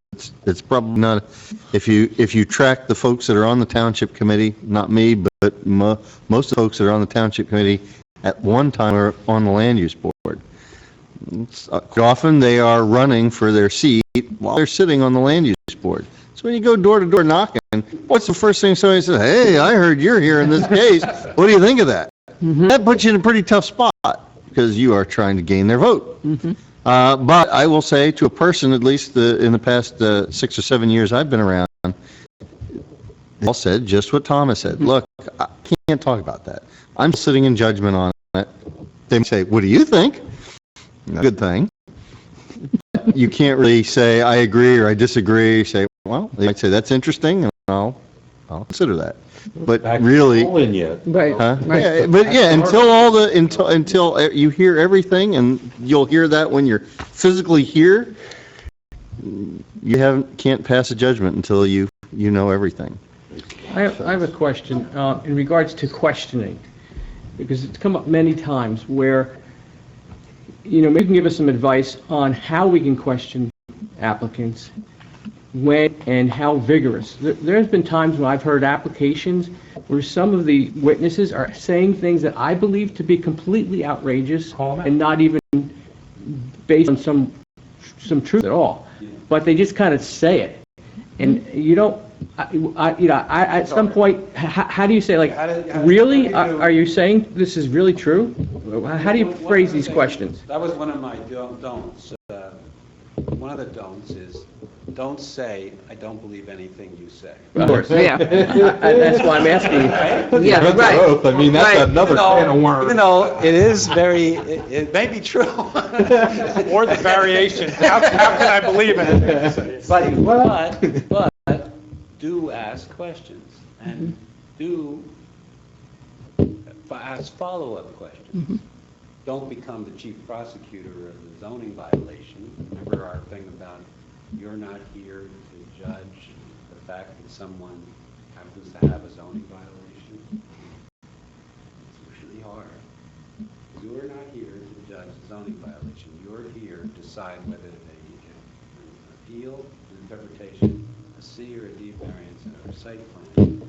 it's probably not, if you track the folks that are on the township committee, not me, but most of the folks that are on the township committee at one time are on the land use board. Often they are running for their seat while they're sitting on the land use board. So when you go door to door knocking, what's the first thing somebody says? Hey, I heard you're here in this case. What do you think of that? Mm-hmm. That puts you in a pretty tough spot because you are trying to gain their vote. Mm-hmm. But I will say to a person, at least in the past 6 or 7 years I've been around, they all said just what Thomas said. Look, I can't talk about that. I'm sitting in judgment on it. They may say, what do you think? Good thing. You can't really say I agree or I disagree. Say, well, they might say that's interesting, and I'll consider that. But really, Right. huh? Right. Yeah, but yeah, until you hear everything, and you'll hear that when you're physically here, you can't pass a judgment until you know everything. I have a question in regards to questioning, because it's come up many times where, maybe you can give us some advice on how we can question applicants, when and how vigorous. There's been times when I've heard applications where some of the witnesses are saying things that I believe to be completely outrageous and not even based on some truth at all, but they just kind of say it, and at some point, how do you say, like, really? Are you saying this is really true? How do you phrase these questions? That was one of my don'ts. One of the don'ts is, don't say, I don't believe anything you say. Of course, yeah. That's why I'm asking. Yeah, right. I mean, that's Right. another can of worms. Even though it is it may be true. Or the variation. How can I believe in it? But do ask questions and do ask follow-up questions. Don't become the chief prosecutor of the zoning violation. Remember our thing about you're not here to judge the fact that someone happens to have a zoning violation. It's really hard. You're not here to judge a zoning violation. You're here to decide whether they appeal, an interpretation, a C or a D variance in a site plan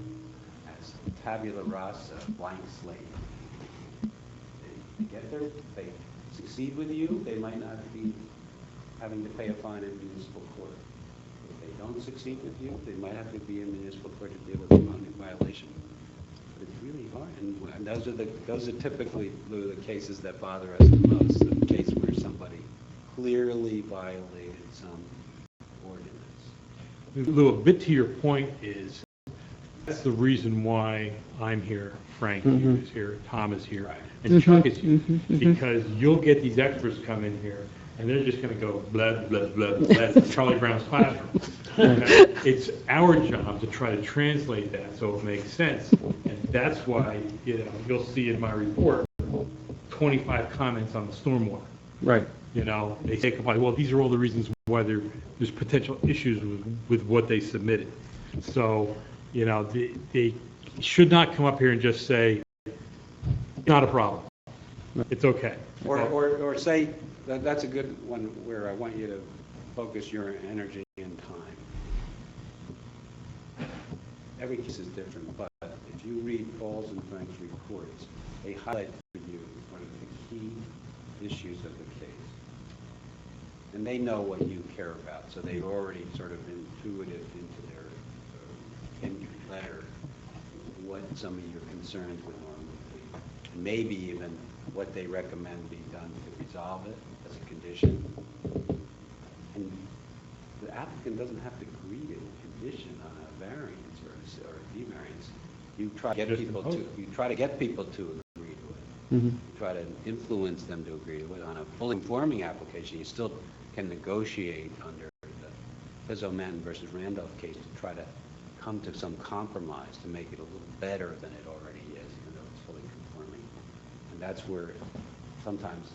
as tabula rasa, blank slate. They succeed with you, they might not be having to pay a fine in municipal court. If they don't succeed with you, they might have to be in municipal court to deal with a violation. But it's really hard, and those are typically the cases that bother us the most, the case where somebody clearly violated some ordinance. Lou, a bit to your point is, that's the reason why I'm here, Frank is here, Tom is here, and Chuck is here. Because you'll get these experts come in here, and they're just going to go blah, blah, blah, blah, Charlie Brown's classroom. Okay? It's our job to try to translate that so it makes sense. And that's why, you'll see in my report, 25 comments on the stormwater. Right. They say, well, these are all the reasons why there's potential issues with what they submitted. So, they should not come up here and just say, not a problem. It's okay. Or say, that's a good one where I want you to focus your energy and time. Every case is different, but if you read Paul's and Frank's reports, they highlight for you one of the key issues of the case. And they know what you care about, so they've already sort of intuited into their letter what some of your concerns would normally be, and maybe even what they recommend be done to resolve it as a condition. And the applicant doesn't have to agree to a condition on a variance or a D-variance. You try to get people to agree to it. You try to influence them to agree to it. On a fully conforming application, you still can negotiate under the Pizzo-Mann versus Randolph case to try to come to some compromise to make it a little better than it already is, even though it's fully conforming. And that's where sometimes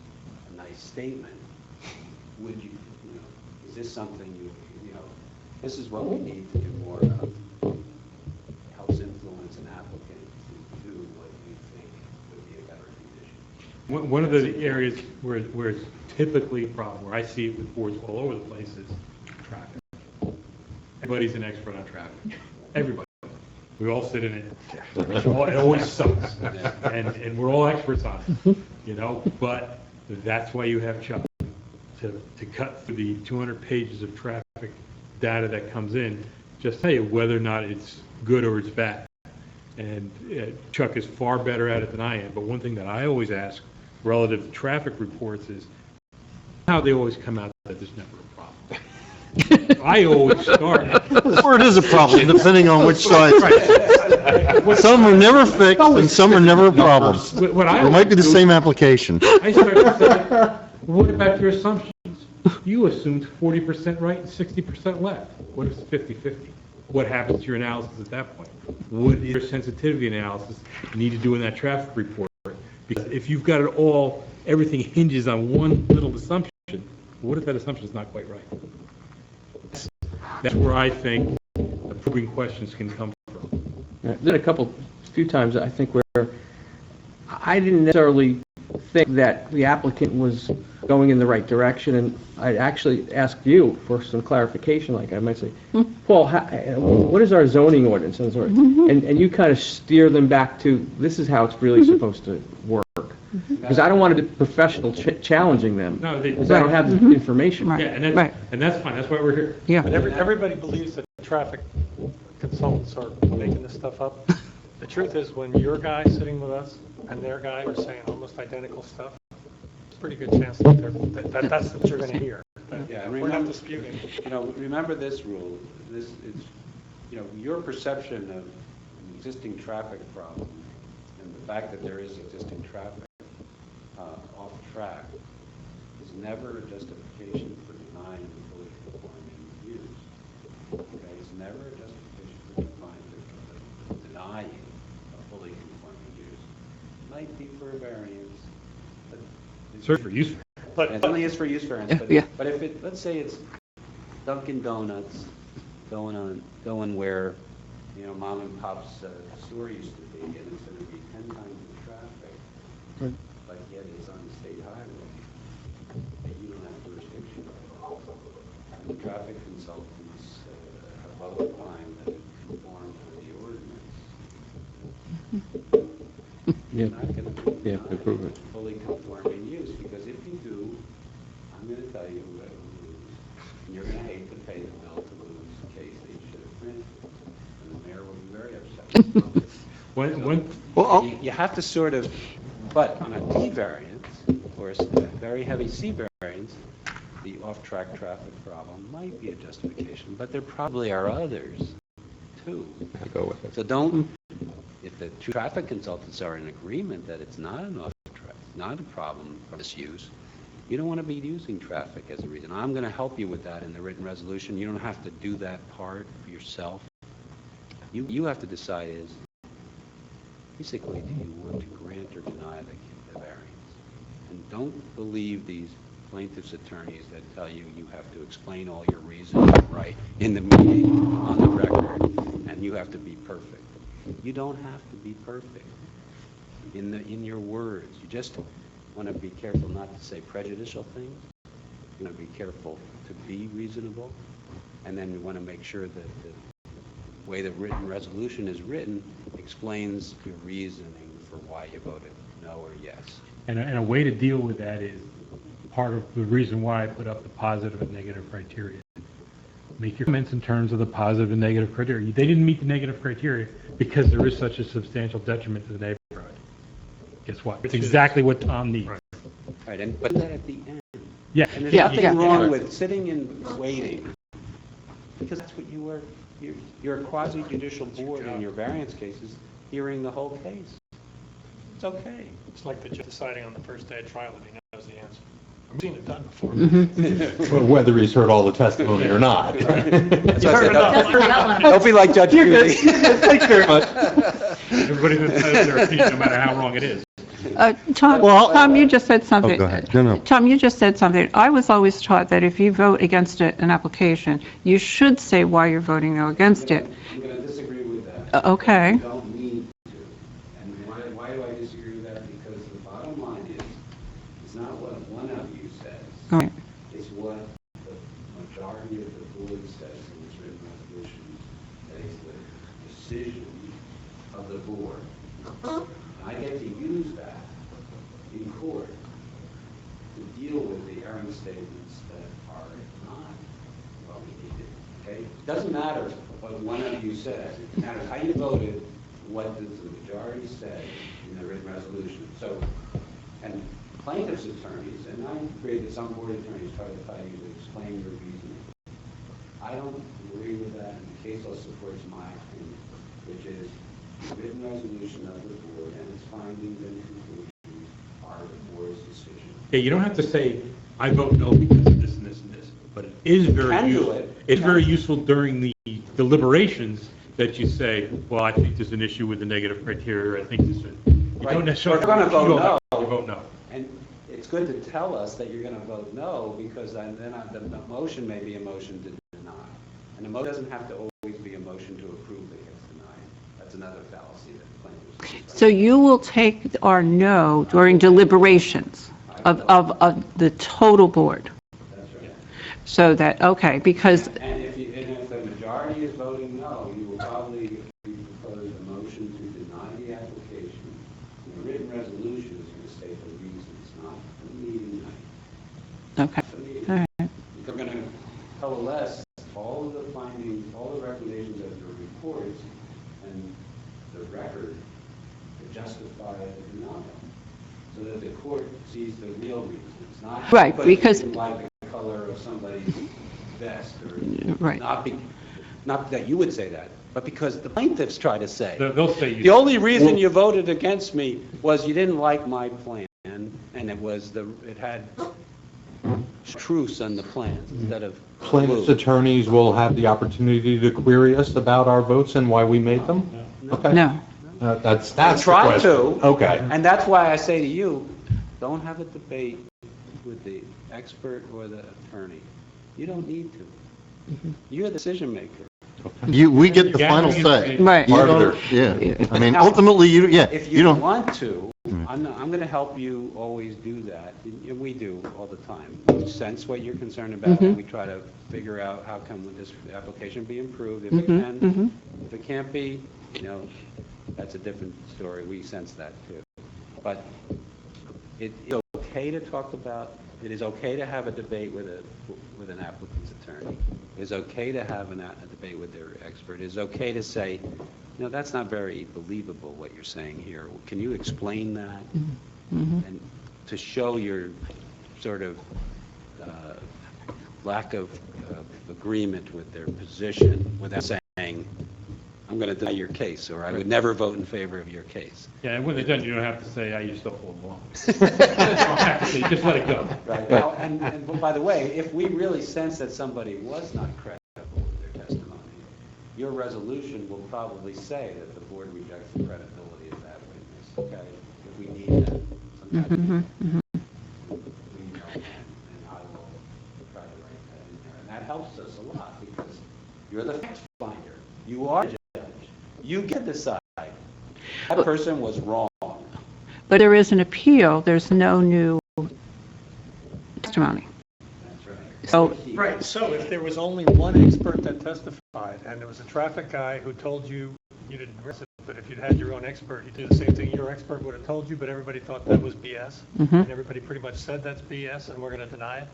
a nice statement, is this something this is what we need to do more of, helps influence an applicant to do what you think would be a better condition. One of the areas where it's typically a problem, where I see it with boards all over the place, is traffic. Everybody's an expert on traffic. Everybody. We all sit in it. It always sucks. And we're all experts on it, but that's why you have Chuck, to cut through the 200 pages of traffic data that comes in, just tell you whether or not it's good or it's bad. And Chuck is far better at it than I am, but one thing that I always ask relative to traffic reports is how they always come out that there's never a problem. I always start. Or it is a problem, depending on which side. Some are never fixed, and some are never a problem. It might be the same application. I start to say, what about your assumptions? You assumed 40% right and 60% left. What if it's 50-50? What happens to your analysis at that point? What is your sensitivity analysis you need to do in that traffic report? Because if you've got it all, everything hinges on one little assumption, what if that assumption is not quite right? That's where I think the proving questions can come from. Then a few times, I think, where I didn't necessarily think that the applicant was going in the right direction, and I actually asked you for some clarification, like I might say, Paul, what is our zoning ordinance? And you kind of steer them back to, this is how it's really supposed to work. Because I don't want to be professional challenging them, because I don't have the information. Yeah, and that's fine. That's why we're here. Yeah. But everybody believes that traffic consultants are making this stuff up. The truth is, when your guy sitting with us and their guy are saying almost identical stuff, it's a pretty good chance that that's what you're going to hear. Yeah, We're not disputing. Remember this rule. This is, your perception of an existing traffic problem and the fact that there is existing traffic off track is never a justification for denying the fully conforming use. Okay, it's never a justification for denying a fully conforming use. It might be for a variance, but Search for use. it only is for use variance. But if it, let's say it's Dunkin' Donuts going where mom and pop's store used to be, and it's going to be 10 times the traffic, but yet it's on the state highway, and you don't have jurisdiction. And the traffic consultants have both opined that it conforms with the ordinance. You're not going to prove it fully conforming use, because if you do, I'm going to tell you And you're going to hate to pay the bill to lose a case that you should have granted. And the mayor will be very upset. You have to sort of, but on a D variance, or a very heavy C variance, the off-track traffic problem might be a justification, but there probably are others, too. I go with it. So don't, if the two traffic consultants are in agreement that it's not an off-track, not a problem for misuse, you don't want to be using traffic as a reason. I'm going to help you with that in the written resolution. You don't have to do that part yourself. You have to decide is, basically, do you want to grant or deny the variance? And don't believe these plaintiff's attorneys that tell you you have to explain all your reasons right in the meeting, on the record, and you have to be perfect. You don't have to be perfect in your words. You just want to be careful not to say prejudicial things. You want to be careful to be reasonable, and then you want to make sure that the way the written resolution is written explains your reasoning for why you voted no or yes. And a way to deal with that is part of the reason why I put up the positive and negative criteria. Make your comments in terms of the positive and negative criteria. They didn't meet the negative criteria because there is such a substantial detriment to the neighborhood. Guess what? It's exactly what Tom needs. Right, and put that at the end. Yeah. And there's nothing wrong with sitting and waiting, because that's what you were. You're a quasi-judicial board in your variance cases, hearing the whole case. It's okay. It's like the judge deciding on the first day of trial if he knows the answer. I've seen it done before. Well, whether he's heard all the testimony or not. That's why I said, don't be like Judge Judy. Thanks very much. Everybody that says their opinion, no matter how wrong it is. Tom, you just said something. Oh, go ahead. No. Tom, you just said something. I was always taught that if you vote against an application, you should say why you're voting no against it. I'm going to disagree with that. Okay. You don't need to. And why do I disagree with that? Because the bottom line is, it's not what one of you says. Right. It's what the majority of the board says in this written resolution. That is the decision of the board. And I get to use that in court to deal with the errant statements that are not what we needed. Okay? It doesn't matter what one of you says. It matters how you voted, what does the majority say in the written resolution. So, and plaintiff's attorneys, and I agree that some board attorneys try to tell you to explain your reasoning. I don't agree with that, and the case law supports my opinion, which is the written resolution of the board and its findings and conclusions are the board's decision. Yeah, you don't have to say, I vote no because of this and this and this, but it is very useful. It's very useful during the deliberations that you say, well, I think there's an issue with the negative criteria, I think this, you don't necessarily. We're going to vote no. You vote no. And it's good to tell us that you're going to vote no, because then the motion may be a motion to deny. And the motion doesn't have to always be a motion to approve that gets denied. That's another fallacy that plaintiffs use. So you will take our no during deliberations of the total board? That's right. So that, okay, because, And if the majority is voting no, you will probably propose a motion to deny the application. And the written resolution is going to state the reasons, not the meeting night. okay, all right. They're going to coalesce all of the findings, all the recommendations of your reports and the record to justify the denial, so that the court sees the real reasons, not Right, because because- you didn't like the color of somebody's vest, or Right. not that you would say that, but because the plaintiffs try to say. They'll say you. The only reason you voted against me was you didn't like my plan, and it had truce on the plans instead of Plaintiff's blue. attorneys will have the opportunity to query us about our votes and why we made them? Okay. No. That's I the try question. to. Okay. And that's why I say to you, don't have a debate with the expert or the attorney. You don't need to. You're the decision maker. We get the final say. Right. You don't- Arbiter. Yeah. I mean, ultimately, If you don't. want to, I'm going to help you always do that. And we do all the time. We sense what you're concerned about, and we try to figure out how can this application be improved if it can. If it can't be, that's a different story. We sense that too. But it's okay to talk about it is okay to have a debate with an applicant's attorney. It is okay to have a debate with their expert. It is okay to say, no, that's not very believable what you're saying here. Can you explain that? And to show your sort of lack of agreement with their position without saying, I'm going to deny your case, or I would never vote in favor of your case. Yeah, and when they're done, you don't have to say, I used to hold along. Just let it go. Right. Now, and by the way, if we really sense that somebody was not credible with their testimony, your resolution will probably say that the board rejects the credibility of that witness, okay? If we need that. Sometimes we don't, and I will try to write that in there. And that helps us a lot, because you're the fact finder. You are the judge. You get to decide. That person was wrong. But there is an appeal, there's no new testimony. That's right. So, Right, so if there was only one expert that testified, and there was a traffic guy who told you you didn't risk it, but if you'd had your own expert, he'd do the same thing your expert would have told you, but everybody thought that was BS, and everybody pretty much said that's BS, and we're going to deny it.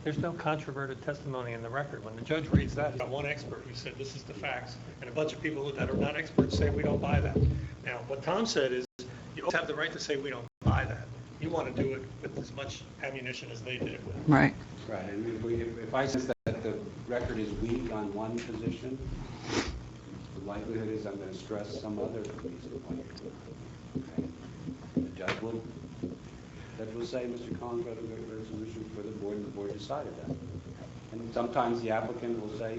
There's no controverted testimony in the record. When the judge reads that, he's got one expert who said this is the facts, and a bunch of people that are not experts say we don't buy that. Now, what Tom said is you always have the right to say we don't buy that. You want to do it with as much ammunition as they did it with. right. Right, and if I sense that the record is weak on one position, the likelihood is I'm going to stress some other reason why you're doing it. Okay? The judge will say, Mr. Collins wrote a good resolution for the board, and the board decided that. And sometimes the applicant will say,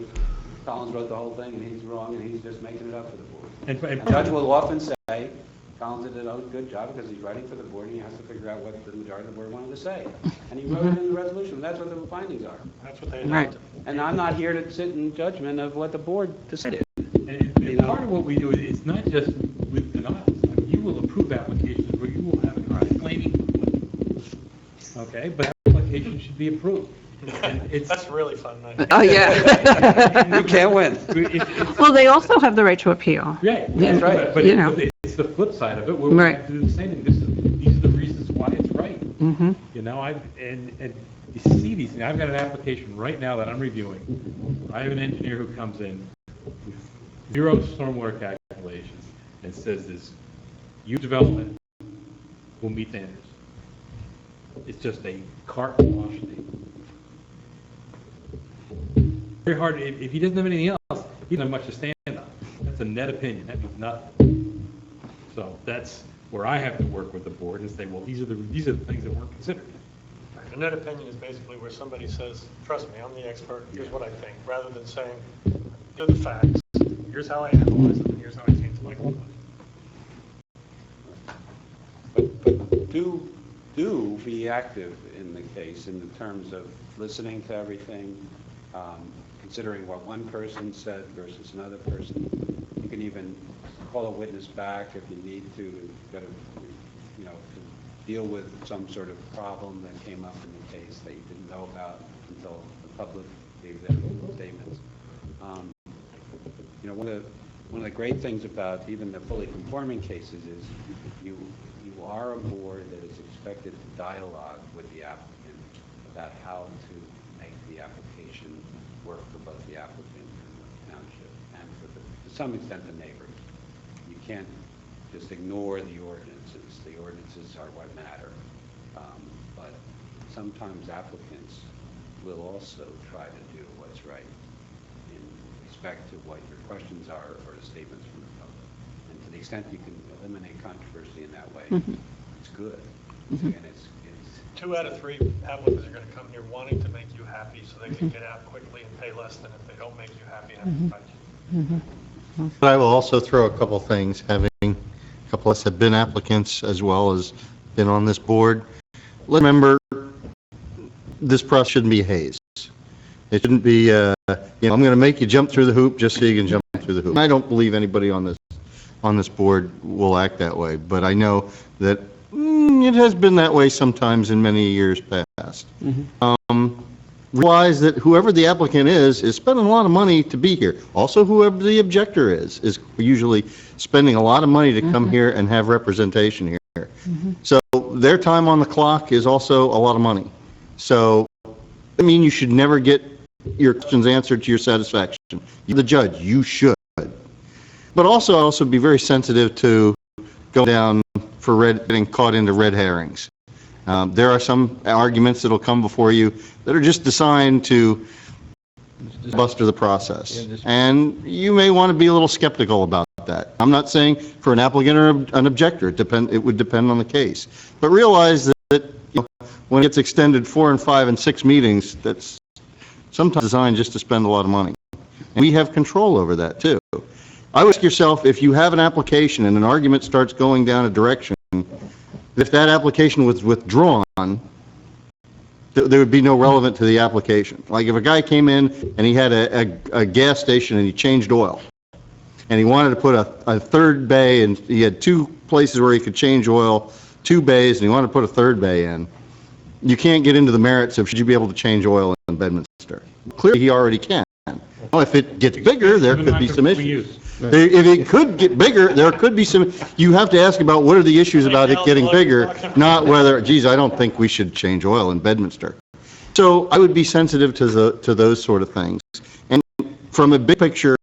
Collins wrote the whole thing, and he's wrong, and he's just making it up for the board. And the judge will often say, Collins did a good job because he's writing for the board, and he has to figure out what the majority of the board wanted to say. And he wrote it in the resolution, and that's what the findings are. That's what they Right. adopted. And I'm not here to sit in judgment of what the board decided. And part of what we do, it's not just with denials. I mean, you will approve applications where you will have a complaining complaint. Okay, but application should be approved. And it's, That's really fun, man. Oh, yeah. You can't win. Well, they also have the right to appeal. right, Yeah, that's right. But you know. it's the flip side of it, where we Right. have to do the same thing. These are the reasons why it's right. Mm-hmm. You know, and you see these things. I've got an application right now that I'm reviewing. I have an engineer who comes in with zero stormwater calculations and says this huge development will meet standards. It's just a carte wash thing. Very hard, if he doesn't have anything else, he doesn't have much to stand on. That's a net opinion, that means nothing. So that's where I have to work with the board and say, well, these are the things that weren't considered. A net opinion is basically where somebody says, trust me, I'm the expert, here's what I think, rather than saying, here are the facts, here's how I analyze them, and here's how I came to my conclusion. But do be active in the case in the terms of listening to everything, considering what one person said versus another person. You can even call a witness back if you need to, to deal with some sort of problem that came up in the case that you didn't know about until the public gave their statements. One of the great things about even the fully conforming cases is you are a board that is expected to dialogue with the applicant about how to make the application work for both the applicant and the township, and to some extent the neighbors. You can't just ignore the ordinances. The ordinances are what matter. But sometimes applicants will also try to do what's right in respect to what your questions are or the statements from the public. And to the extent you can eliminate controversy in that way, it's good. And it's 2 out of 3 applicants are going to come here wanting to make you happy so they can get out quickly and pay less than if they don't make you happy and have to fight you. But I will also throw a couple things, having a couple of us have been applicants as well as been on this board. Let's remember, this process shouldn't be hazed. It shouldn't be, I'm going to make you jump through the hoop just so you can jump through the hoop. I don't believe anybody on this board will act that way, but I know that it has been that way sometimes in many years past. Realize that whoever the applicant is spending a lot of money to be here. Also, whoever the objector is usually spending a lot of money to come here and have representation here. So their time on the clock is also a lot of money. So, I mean, you should never get your questions answered to your satisfaction. You're the judge, you should. But also be very sensitive to going down for getting caught into red herrings. There are some arguments that'll come before you that are just designed to buster the process. And you may want to be a little skeptical about that. I'm not saying for an applicant or an objector, it would depend on the case. But realize that when it gets extended 4 and 5 and 6 meetings, that's sometimes designed just to spend a lot of money. And we have control over that too. I would ask yourself, if you have an application and an argument starts going down a direction, if that application was withdrawn, there would be no relevant to the application. Like if a guy came in and he had a gas station and he changed oil, and he wanted to put a third bay, and he had 2 places where he could change oil, 2 bays, and he wanted to put a third bay in, you can't get into the merits of should you be able to change oil in Bedminster. Clearly, he already can. Well, if it gets bigger, there could be some issues. If it could get bigger, there could be some, you have to ask about what are the issues about it getting bigger, not whether, geez, I don't think we should change oil in Bedminster. So I would be sensitive to those sort of things. And from a big picture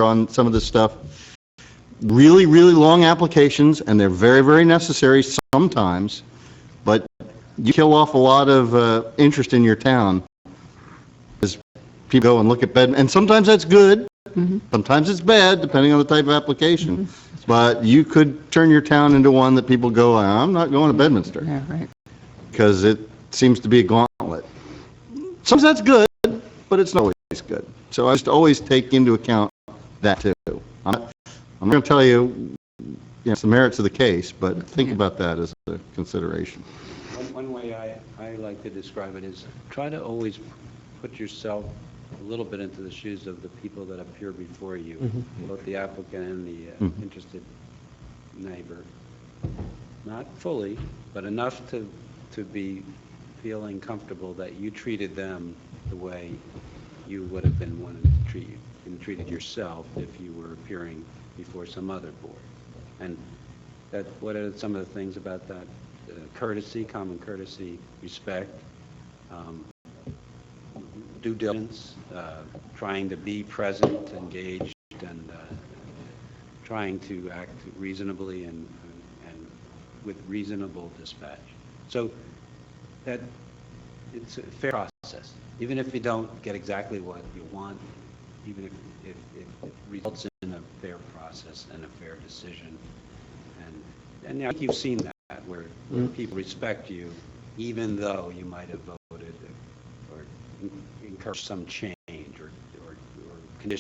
on some of this stuff, really, really long applications, and they're very, very necessary sometimes, but you kill off a lot of interest in your town as people go and look at Bedminster. And sometimes that's good. Sometimes it's bad, depending on the type of application. But you could turn your town into one that people go, I'm not going to Bedminster. Yeah, right. Because it seems to be a gauntlet. Sometimes that's good, but it's not always good. So I just always take into account that too. I'm not going to tell you, it's the merits of the case, but think about that as a consideration. One way I like to describe it is try to always put yourself a little bit into the shoes of the people that appear before you, both the applicant and the interested neighbor. Not fully, but enough to be feeling comfortable that you treated them the way you would have been wanted to treat you, and treated yourself if you were appearing before some other board. And what are some of the things about that? Courtesy, common courtesy, respect, due diligence, trying to be present, engaged, and trying to act reasonably and with reasonable dispatch. So that it's a fair process. Even if you don't get exactly what you want, even if it results in a fair process and a fair decision. And I think you've seen that, where people respect you, even though you might have voted or encouraged some change or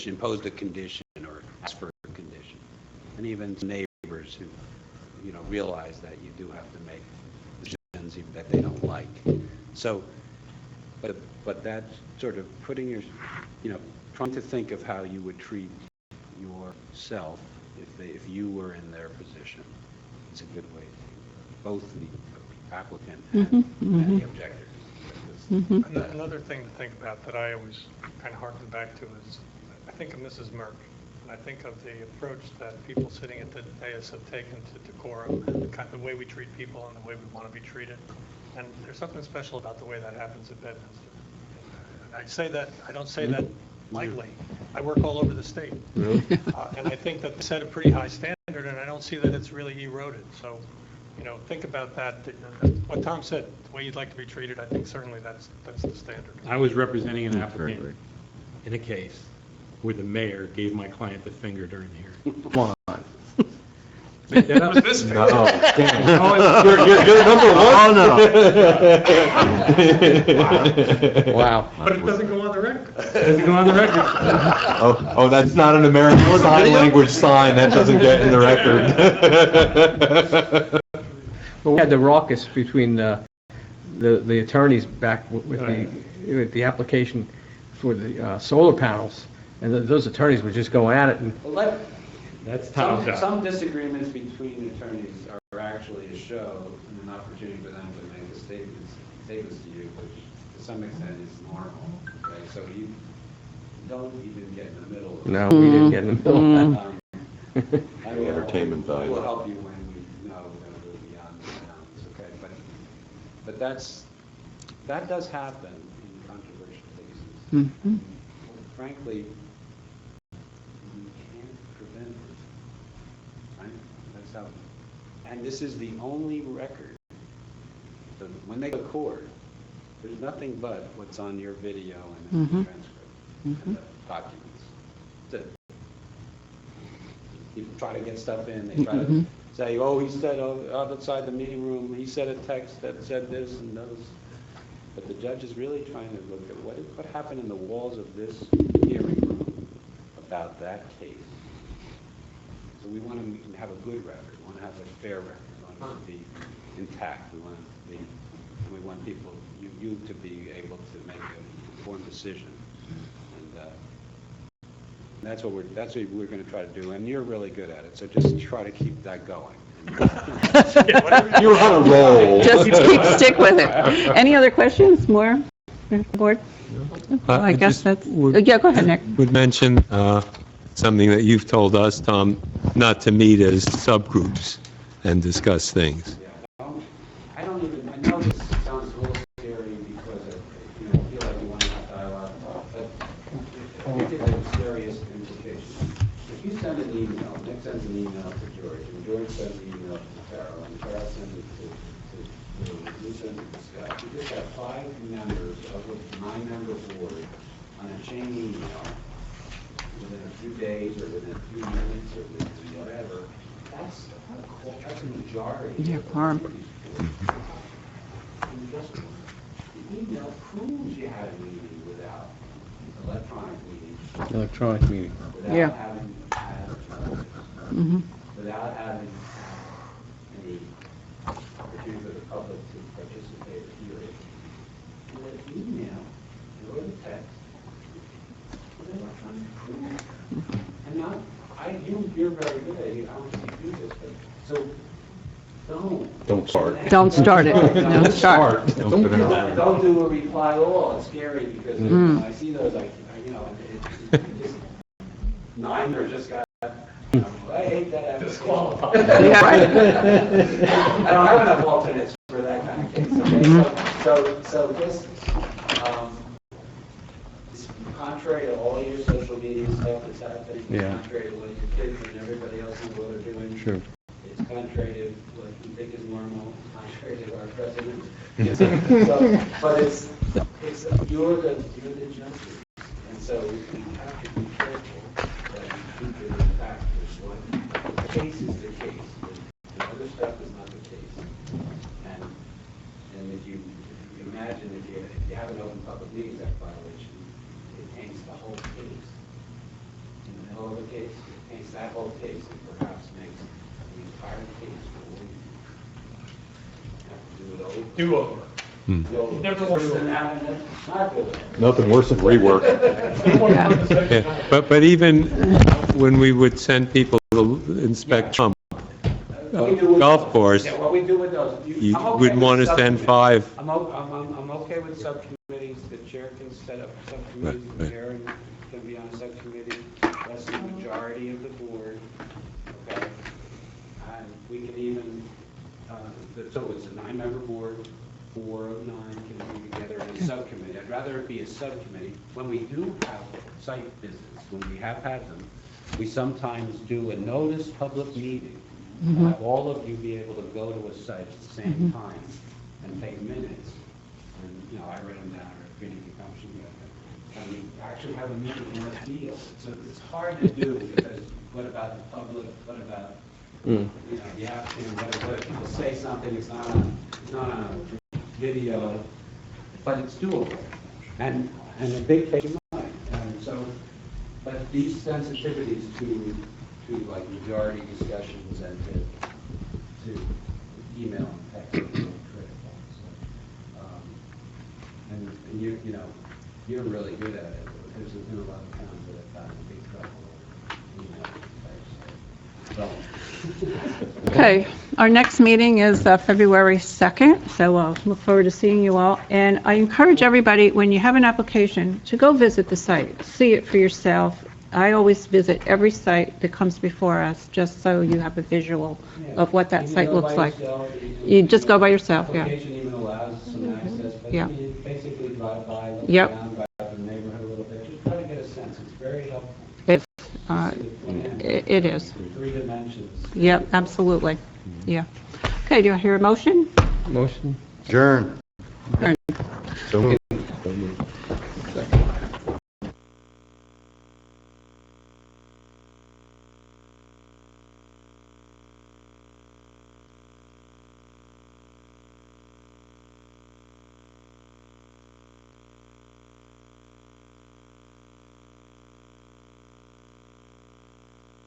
imposed a condition or asked for a condition. And even neighbors who, realize that you do have to make decisions even that they don't like. So, but that sort of putting trying to think of how you would treat yourself if you were in their position is a good way to both the applicant and the objector. Another thing to think about that I always kind of harken back to is, I think of Mrs. Merck, and I think of the approach that people sitting at the dais have taken to decorum, and the way we treat people and the way we want to be treated. And there's something special about the way that happens at Bedminster. I don't say that lightly. I work all over the state. And I think that they set a pretty high standard, and I don't see that it's really eroded. So, think about that. What Tom said, the way you'd like to be treated, I think certainly that's the standard. I was representing an applicant in a case where the mayor gave my client the finger during the hearing. Come on. That was this finger. No, damn. You're number one. Oh, no. Wow. But it doesn't go on the record. Doesn't go on the record. Oh, that's not an American Sign Language sign. That doesn't get in the record. Well, we had the raucous between the attorneys back with the application for the solar panels, and those attorneys would just go at it. And That's Tom's job. Some disagreements between attorneys are actually a show and an opportunity for them to make statements to you, which to some extent is normal. Okay, so you don't even get in the middle of it. no, we didn't get in the middle of that. The entertainment value. We'll help you when we know that we're beyond the bounds, okay? But that's that does happen in controversial cases. Mhm. Frankly, you can't prevent it. Right? That's how, and this is the only record. So when they go to court, there's nothing but what's on your video and the Mhm. transcript Mhm. and the documents. That's it. People try to get stuff in, they try to Mhm. say, oh, he said, outside the meeting room, he said a text that said this and those. But the judge is really trying to look at what happened in the walls of this hearing room about that case. So we want to have a good record, we want to have a fair record, we want it to be intact, we want people, you to be able to make an informed decision. And that's what we're going to try to do, and you're really good at it, so just try to keep that going. You're on a roll. Just stick with it. Any other questions, more, board? I guess that's, yeah, go ahead, Nick. Would mention something that you've told us, Tom, not to meet as subgroups and discuss things. I know this sounds a little scary because I feel like you want to have dialogue, but I think it has serious implications. If you send an email, Nick sends an email to George, and George sends an email to Carol, and Carol sends it to you send it to Scott, you just have 5 members of a 9-member board on a chain email within a few days or within a few minutes or within whatever. That's a majority. Yeah, harm. The email proves you had a meeting without electronic meeting. Electronic meeting. Yeah. Without having advertised, Mhm. without having any opportunity for the public to participate or hear it. And the email, or the text, with electronic proof. And not, you're very good at it, I don't think you do this, but, so, Don't start. Don't start it. Don't start. Don't do a reply all, it's scary because when I see those, it just, 9 or just got, I hate that. Disqualified. Yeah, right. I don't have enough alternates for that kind of case, okay? So just, it's contrary to all your social media stuff that's happening, contrary to what your kids and everybody else in the world are doing. Sure. It's contrary to what you think is normal, contrary to our president. But you're the justice. And so we have to be careful that we keep it in factors. The case is the case. The other stuff is not the case. And if you imagine if you have an open public meetings act violation, it paints the whole case. In the middle of the case, it paints that whole case and perhaps makes the entire case Do-over. never worse than that, not good. Nothing worse than rework. Yeah, but even when we would send people to inspect Trump golf course, Yeah, what we do with those. you I'm okay wouldn't with want to send subcommittees. 5. I'm okay with subcommittees, the chair can set up subcommittees, the Right. chair can be on a subcommittee, that's the majority of the board, okay? And we can even, so it's a 9-member board, 4 of 9 can be together in a subcommittee. I'd rather it be a subcommittee. When we do have site visits, when we have had them, we sometimes do a notice public meeting. Have all of you be able to go to a site at the same time and take minutes. And, I write them down, or Vinnie can come shoot me. And we actually have a meeting in a field. So it's hard to do because what about the public? What about, the applicant? What if people say something, it's not on a video, but it's doable. And a big case of mine. And so, but these sensitivities to like majority discussions and to email and text are really critical. So, and you're really good at it. There's been a lot of towns that have gotten in big trouble over email and text. Okay, our next meeting is February 2nd, so I'll look forward to seeing you all. And I encourage everybody, when you have an application, to go visit the site, see it for yourself. I always visit every site that comes before us, just so you have a visual of what that site looks like. You just go by yourself, yeah. Application even allows some access, but Yeah. you basically drive by, look Yep. around, drive the neighborhood a little bit, just try to get a sense. It's very helpful. It's, to see the plan. it is. Three dimensions. Yep, absolutely. Yeah. Okay, do I hear a motion? Adjourn. Adjourn. So moved.